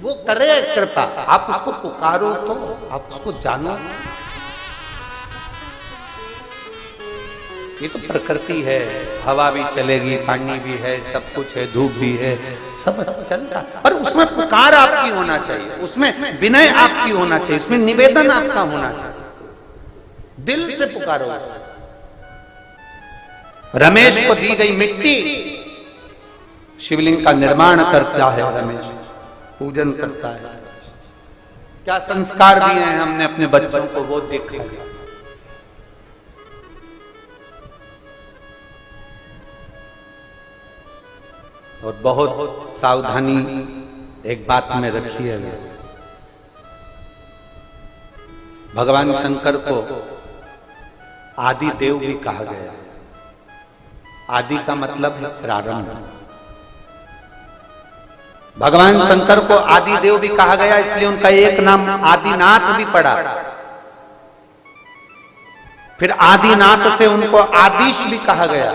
वो करे कृपा। आप उसको पुकारो तो आप उसको जानो। ये तो प्रकृति है, हवा भी चलेगी, पानी भी है, सब कुछ है, धूप भी है, सब चलता, पर उसमें पुकार आपकी होना चाहिए, उसमें विनय आपकी होना चाहिए, उसमें निवेदन आपका होना चाहिए, दिल से पुकारो। रमेश को दी गई मिट्टी शिवलिंग का निर्माण करता है, रमेश पूजन करता है। क्या संस्कार दिए हैं हमने अपने बच्चों को, वो देखा है। और बहुत सावधानी एक बात में रखिएगा, भगवान शंकर को आदि देव भी कहा गया। आदि का मतलब है प्रारंभ। भगवान शंकर को आदि देव भी कहा गया, इसलिए उनका एक नाम आदिनाथ भी पड़ा। फिर आदिनाथ से उनको आदिश भी कहा गया।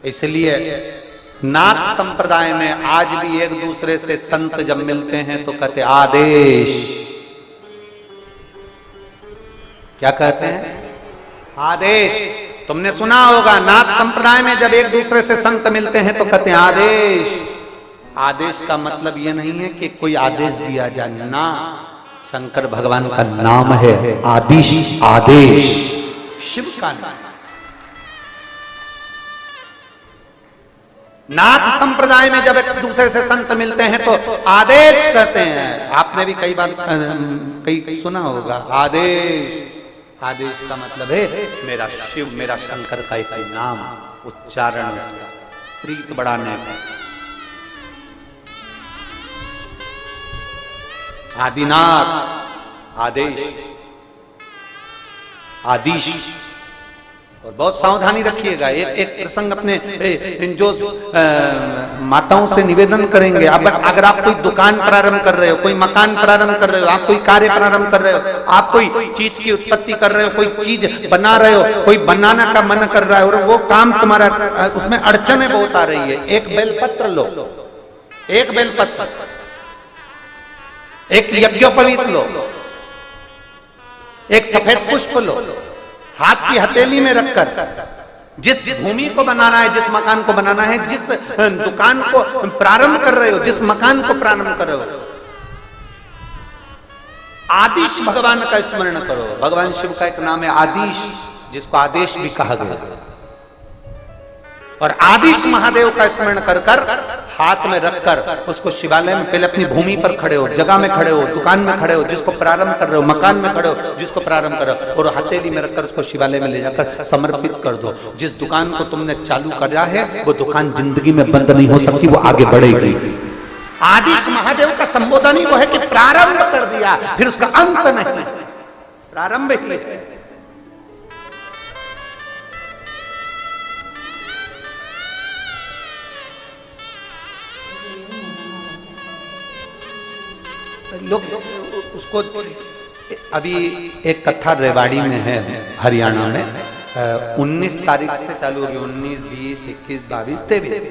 इसलिए नाथ संप्रदाय में आज भी एक दूसरे से संत जब मिलते हैं तो कहते आदेश। क्या कहते हैं? आदेश। तुमने सुना होगा, नाथ संप्रदाय में जब एक दूसरे से संत मिलते हैं तो कहते हैं आदेश। आदेश का मतलब यह नहीं है कि कोई आदेश दिया जाए, ना, शंकर भगवान का नाम है आदिश, आदेश, शिव का नाम। नाथ संप्रदाय में जब एक दूसरे से संत मिलते हैं तो आदेश कहते हैं। आपने भी कई बार कई सुना होगा आदेश। आदेश का मतलब है मेरा शिव, मेरा शंकर का एक नाम, उच्चारण, प्रीत बढ़ाने का। आदिनाथ, आदेश, आदिश। और बहुत सावधानी रखिएगा। एक प्रसंग अपने जो माताओं से निवेदन करेंगे, अगर आप कोई दुकान प्रारंभ कर रहे हो, कोई मकान प्रारंभ कर रहे हो, आप कोई कार्य प्रारंभ कर रहे हो, आप कोई चीज की उत्पत्ति कर रहे हो, कोई चीज बना रहे हो, कोई बनाने का मन कर रहा है और वो काम तुम्हारा, उसमें अड़चनें बहुत आ रही है, एक बेलपत्र लो, एक बेलपत्र, एक यज्ञोपवीत लो, एक सफेद पुष्प लो, हाथ की हथेली में रखकर जिस भूमि को बनाना है, जिस मकान को बनाना है, जिस दुकान को प्रारंभ कर रहे हो, जिस मकान को प्रारंभ कर रहे हो, आदिश भगवान का स्मरण करो। भगवान शिव का एक नाम है आदिश, जिसको आदेश भी कहा गया। और आदिश महादेव का स्मरण कर कर हाथ में रखकर उसको शिवालय में, पहले अपनी भूमि पर खड़े हो, जगह में खड़े हो, दुकान में खड़े हो, जिसको प्रारंभ कर रहे हो, मकान में खड़े हो, जिसको प्रारंभ कर रहे हो, और हथेली में रखकर उसको शिवालय में ले जाकर समर्पित कर दो। जिस दुकान को तुमने चालू करा है वो दुकान जिंदगी में बंद नहीं हो सकती, वो आगे बढ़ेगी। आदिश महादेव का संबोधन ही वो है कि प्रारंभ कर दिया, फिर उसका अंत नहीं, प्रारंभ ही है। लोग उसको, अभी एक कथा रेवाड़ी में है हरियाणा में, 19 तारीख से चालू होगी, 19, 20, 21, 22, 23,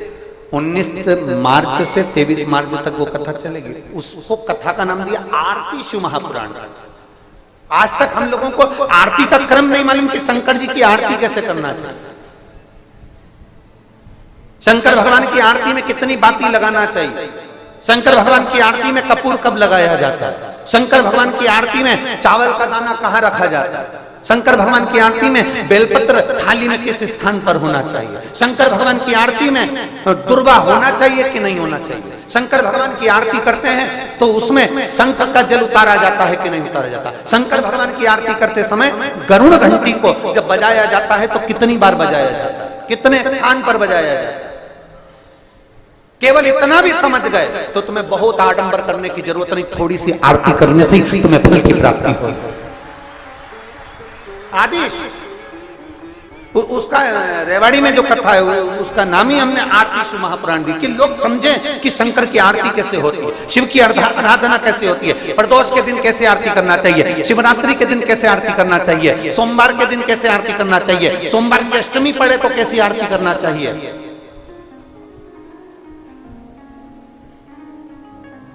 19 मार्च से 23 मार्च तक वो कथा चलेगी। उसको कथा का नाम दिया आरती शिव महापुराण। आज तक हम लोगों को आरती का क्रम नहीं मालूम कि शंकर जी की आरती कैसे करना चाहिए, शंकर भगवान की आरती में कितनी बाती लगाना चाहिए, शंकर भगवान की आरती में कपूर कब लगाया जाता है, शंकर भगवान की आरती में चावल का दाना कहां रखा जाता है, शंकर भगवान की आरती में बेलपत्र थाली में किस स्थान पर होना चाहिए, शंकर भगवान की आरती में दुर्वा होना चाहिए कि नहीं होना चाहिए, शंकर भगवान की आरती करते हैं तो उसमें शंख का जल उतारा जाता है कि नहीं उतारा जाता, शंकर भगवान की आरती करते समय गरुड़ घंटी को जब बजाया जाता है तो कितनी बार बजाया जाता है, कितने स्थान पर बजाया जाता है। केवल इतना भी समझ गए तो तुम्हें बहुत आडंबर करने की जरूरत नहीं, थोड़ी सी आरती करने से ही तुम्हें फल की प्राप्ति हो। आदिश उसका रेवाड़ी में जो कथा है उसका नाम ही हमने आरती शिव महापुराण दी कि लोग समझें कि शंकर की आरती कैसे होती है, शिव की आराधना कैसे होती है, प्रदोष के दिन कैसे आरती करना चाहिए, शिवरात्रि के दिन कैसे आरती करना चाहिए, सोमवार के दिन कैसे आरती करना चाहिए, सोमवार की अष्टमी पड़े तो कैसी आरती करना चाहिए।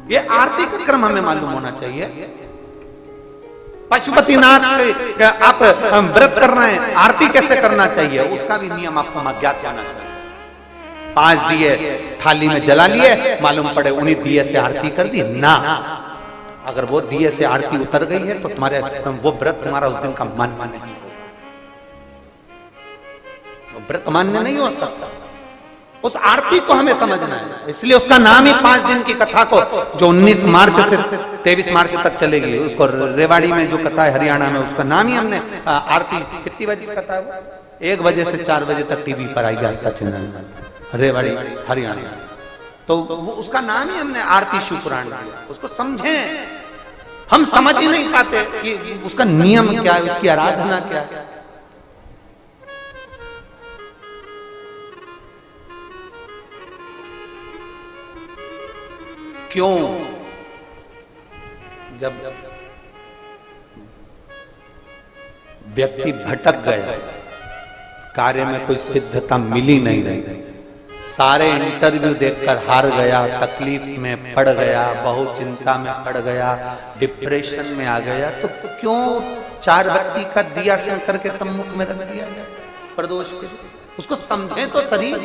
ये आरती का क्रम हमें मालूम होना चाहिए। पशुपतिनाथ आप व्रत कर रहे हैं, आरती कैसे करना चाहिए उसका भी नियम आपको ज्ञात होना चाहिए। 5 दिए थाली में जला लिए, मालूम पड़े उन्हीं दिए से आरती कर दी ना, अगर वो दिए से आरती उतर गई है तो तुम्हारे वो व्रत तुम्हारा उस दिन का मान्य नहीं होगा, वो व्रत मान्य नहीं हो सकता। उस आरती को हमें समझना है, इसलिए उसका नाम ही 5 दिन की कथा को जो 19 मार्च से 23 मार्च तक चलेगी, उसको रेवाड़ी में जो कथा है हरियाणा में, उसका नाम ही हमने आरती। कितनी बजे की कथा है? 1 बजे से 4 बजे तक टीवी पर आएगी आस्था चैनल में, रेवाड़ी हरियाणा। तो उसका नाम ही हमने आरती शिव पुराण दिया। उसको समझें, हम समझ ही नहीं पाते कि उसका नियम क्या है, उसकी आराधना क्या है। क्यों? जब व्यक्ति भटक गया, कार्य में कोई सिद्धता मिली नहीं रही, सारे इंटरव्यू देखकर हार गया, तकलीफ में पड़ गया, बहुत चिंता में पड़ गया, डिप्रेशन में आ गया, तो क्यों 4 बत्ती का दिया शंकर के सम्मुख में रख दिया गया प्रदोष के? उसको समझें तो सही।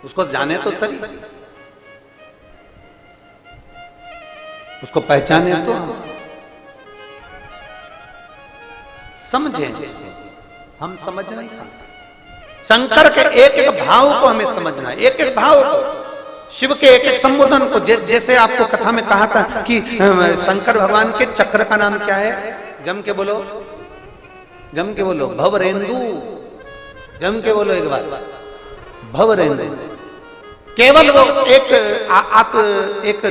उसको जाने तो सही, उसको पहचाने तो समझें। हम समझ नहीं पाते। शंकर के एक एक भाव को हमें समझना है, एक एक भाव को, शिव के एक एक संबोधन को। जैसे आपको कथा में कहा था कि शंकर भगवान के चक्र का नाम क्या है? जम के बोलो, जम के बोलो, भवरेंदु। जम के बोलो एक बार, भवरेंदु। केवल वो आप एक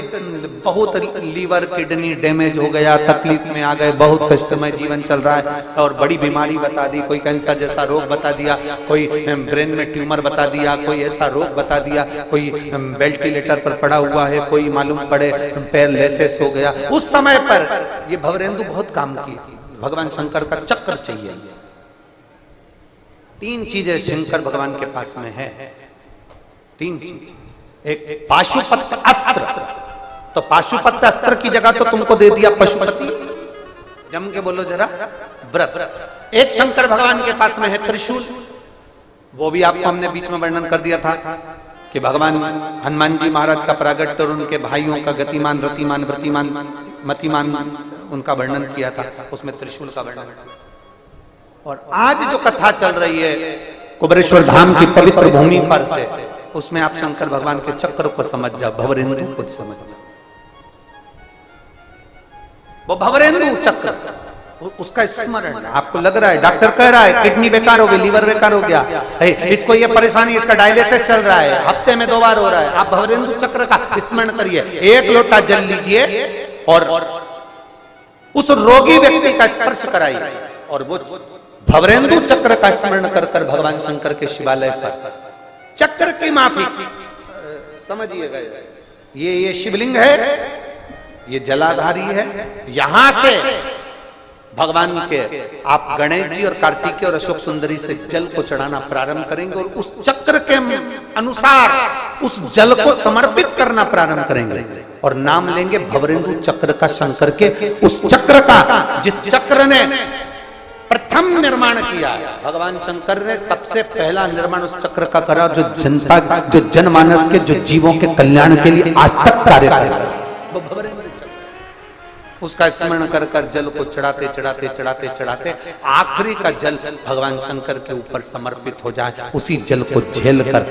बहुत लीवर किडनी डैमेज हो गया, तकलीफ में आ गए, बहुत कष्टमय जीवन चल रहा है और बड़ी बीमारी बता दी, कोई कैंसर जैसा रोग बता दिया, कोई ब्रेन में ट्यूमर बता दिया, कोई ऐसा रोग बता दिया, कोई वेंटिलेटर पर पड़ा हुआ है, कोई मालूम पड़े पैरालिसिस हो गया। उस समय पर ये भवरेंदु बहुत काम की। भगवान शंकर का चक्र चाहिए। 3 चीजें शंकर भगवान के पास में है, 3 चीज। एक पाशुपत अस्त्र, तो पाशुपत अस्त्र की जगह तो तुमको दे दिया पशुपति। जम के बोलो जरा, व्रत। एक शंकर भगवान के पास में है त्रिशूल, वो भी आपको हमने बीच में वर्णन कर दिया था कि भगवान हनुमान जी महाराज का प्रागट्य और उनके भाइयों का गतिमान, रतिमान, व्रतिमान, मतिमान, उनका वर्णन किया था, उसमें त्रिशूल का वर्णन। और आज जो कथा चल रही है कुबेरेश्वर धाम की पवित्र भूमि पर से, उसमें आप शंकर भगवान के चक्र को समझ जाओ, भवरेंदु को समझ जाओ। वो भवरेंदु चक्र, उसका स्मरण। आपको लग रहा है डॉक्टर कह रहा है किडनी बेकार हो गई, लीवर बेकार हो गया, इसको ये परेशानी, इसका डायलिसिस चल रहा है, हफ्ते में 2 बार हो रहा है, आप भवरेंदु चक्र का स्मरण करिए। 1 लोटा जल लीजिए और उस रोगी व्यक्ति का स्पर्श कराइए, और वो भवरेंदु चक्र का स्मरण कर कर भगवान शंकर के शिवालय पर चक्र की माफी समझिएगा। ये शिवलिंग है, ये जलाधारी है। यहां से भगवान के आप गणेश जी और कार्तिकेय और अशोक सुंदरी से जल को चढ़ाना प्रारंभ करेंगे और उस चक्र के अनुसार उस जल को समर्पित करना प्रारंभ करेंगे और नाम लेंगे भवरेंदु चक्र का शंकर के। उस चक्र का जिस चक्र ने प्रथम निर्माण किया, भगवान शंकर ने सबसे पहला निर्माण उस चक्र का करा, जो जनता, जो जनमानस के, जो जीवों के कल्याण के लिए आज तक कार्य कर रहा है, वो भवरेंद्र चक्र। उसका स्मरण कर कर जल को चढ़ाते चढ़ाते चढ़ाते चढ़ाते आखिरी का जल भगवान शंकर के ऊपर समर्पित हो जाए। उसी जल को झेल कर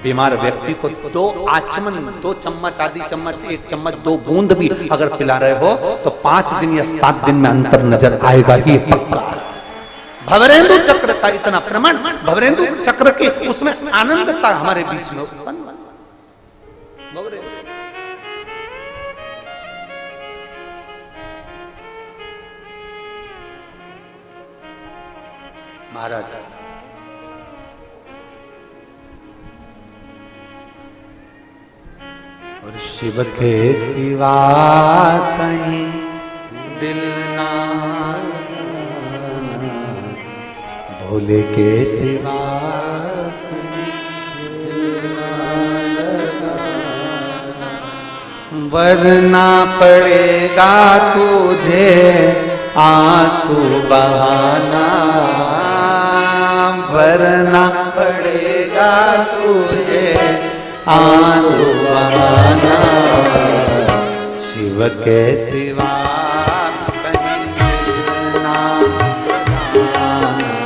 बीमार व्यक्ति को 2 आचमन, 2 चम्मच, आधी चम्मच, 1 चम्मच, 2 बूंद भी अगर पिला रहे हो तो 5 दिन या 7 दिन में अंतर नजर आएगा, ये पक्का। भवरेंदु चक्र का इतना प्रमाण, भवरेंदु चक्र के उसमें आनंदता हमारे बीच में उत्पन्न। महाराज और शिव के सिवा कहीं दिल ना, भोले के सिवा वरना पड़ेगा तुझे आंसू बहाना, वरना पड़ेगा तुझे आंसू बहाना। शिव के सिवा दिल ना लगाना,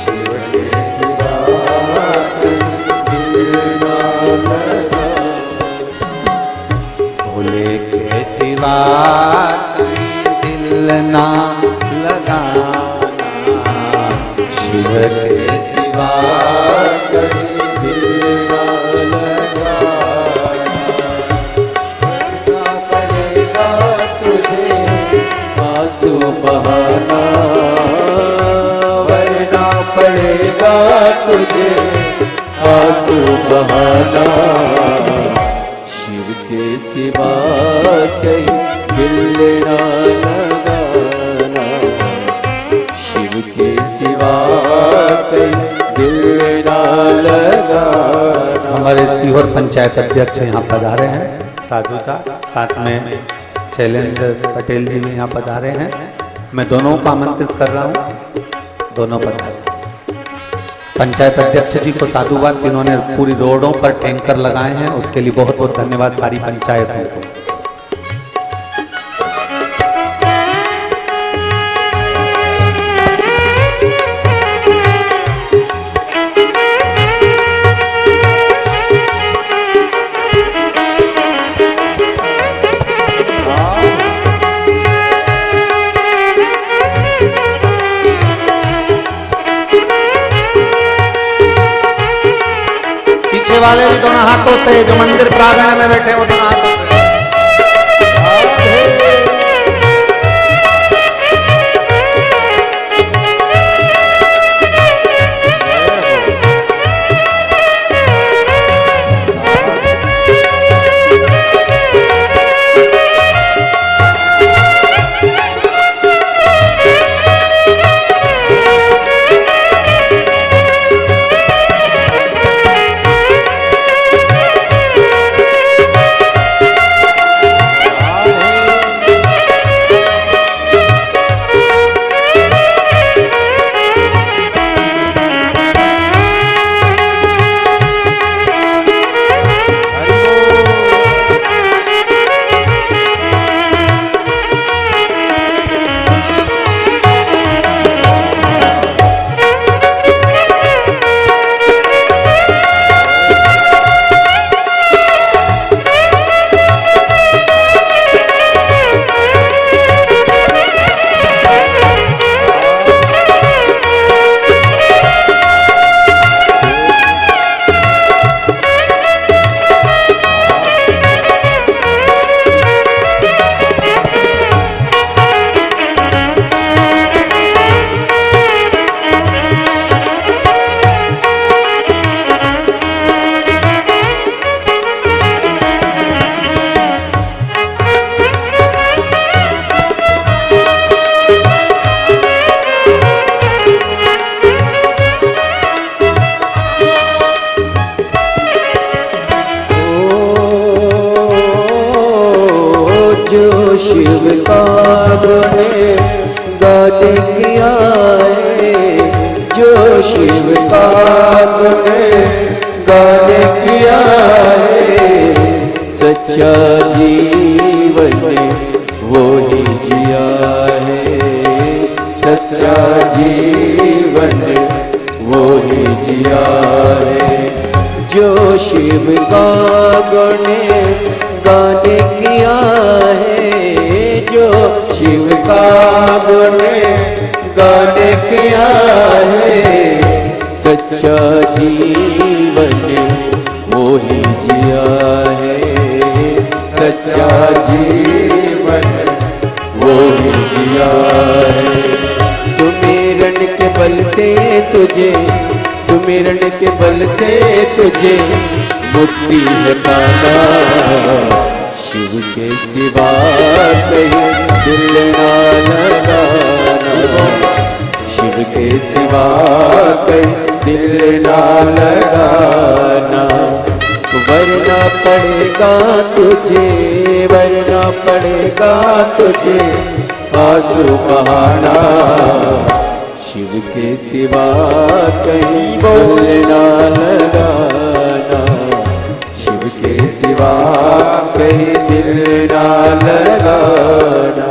शिव के सिवा दिल ना लगाना। पड़ेगा तुझे आंसू बहाना, वरना पड़ेगा तुझे आंसू बहाना। शिव के सिवा कहीं दिल ना लगाना, शिव के सिवा कहीं दिल ना लगाना। हमारे सीहोर पंचायत अध्यक्ष यहाँ पधारे हैं साधु का, साथ में शैलेंद्र पटेल जी भी यहाँ पधारे हैं। मैं दोनों को आमंत्रित कर रहा हूँ, दोनों पधारे। पंचायत अध्यक्ष जी को साधुवाद, इन्होंने पूरी रोडों पर टैंकर लगाए हैं, उसके लिए बहुत बहुत धन्यवाद सारी पंचायतों को। वाले भी दोनों हाथों से, जो मंदिर प्रांगण में बैठे वो दोनों हाथों से। जो शिव का गुण गान किया है, जो शिव का गुण गान किया है, सच्चा जीवन वो ही जिया है, सच्चा जीवन वो ही जिया है। जो शिव का गुण गान किया है, जो शिव का गुण गान किया है, सच्चा जीवन वो ही जिया है, सच्चा जीवन वो ही जिया है। सुमिरन के बल से तुझे, सुमिरन के बल से तुझे मुक्ति है पाना, शिव के सिवा कहीं दिल ना लगाना, शिव के सिवा कहीं दिल ना लगाना। वरना पड़ेगा तुझे, वरना पड़ेगा तुझे आंसू बहाना, शिव के सिवा कहीं दिल ना लगाना, शिव के सिवा कहीं दिल ना लगाना।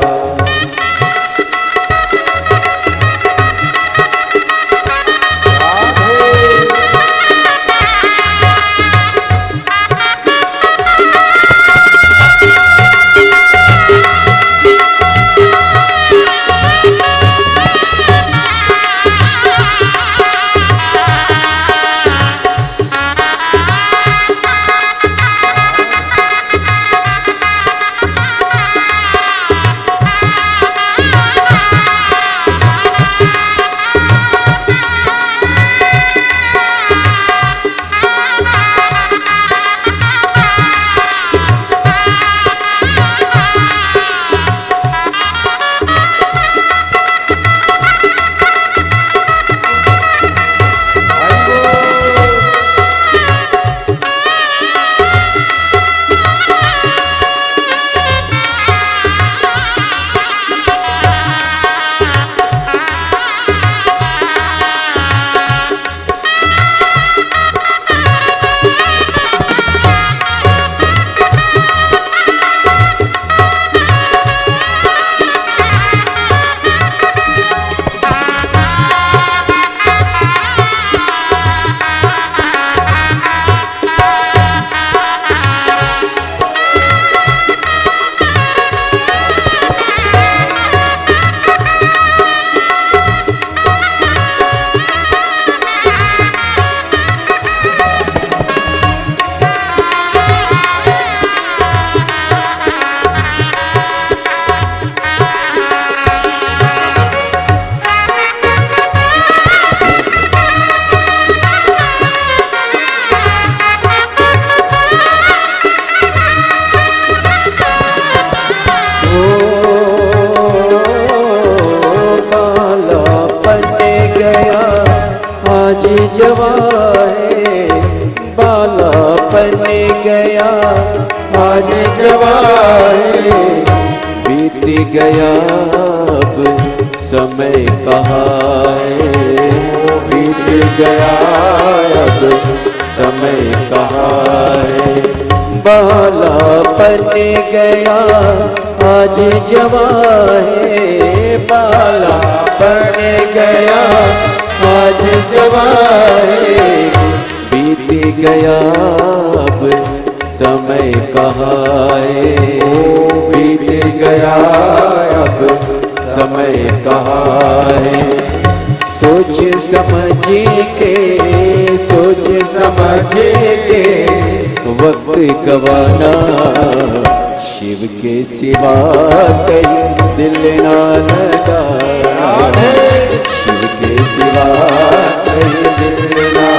जवा है, बालापन गया आज जवा है, बीत गया अब समय कहाँ है, बीत गया अब समय कहाँ है। बालापन गया आज जवा है, बालापन गया आज जवा है, बीत गया अब समय कहाँ है, बीत गया अब समय कहाँ है। सोच समझ के, सोच समझ के वक्त गवाना, शिव के सिवा कहीं दिल ना लगाना, शिव के सिवा कहीं दिल ना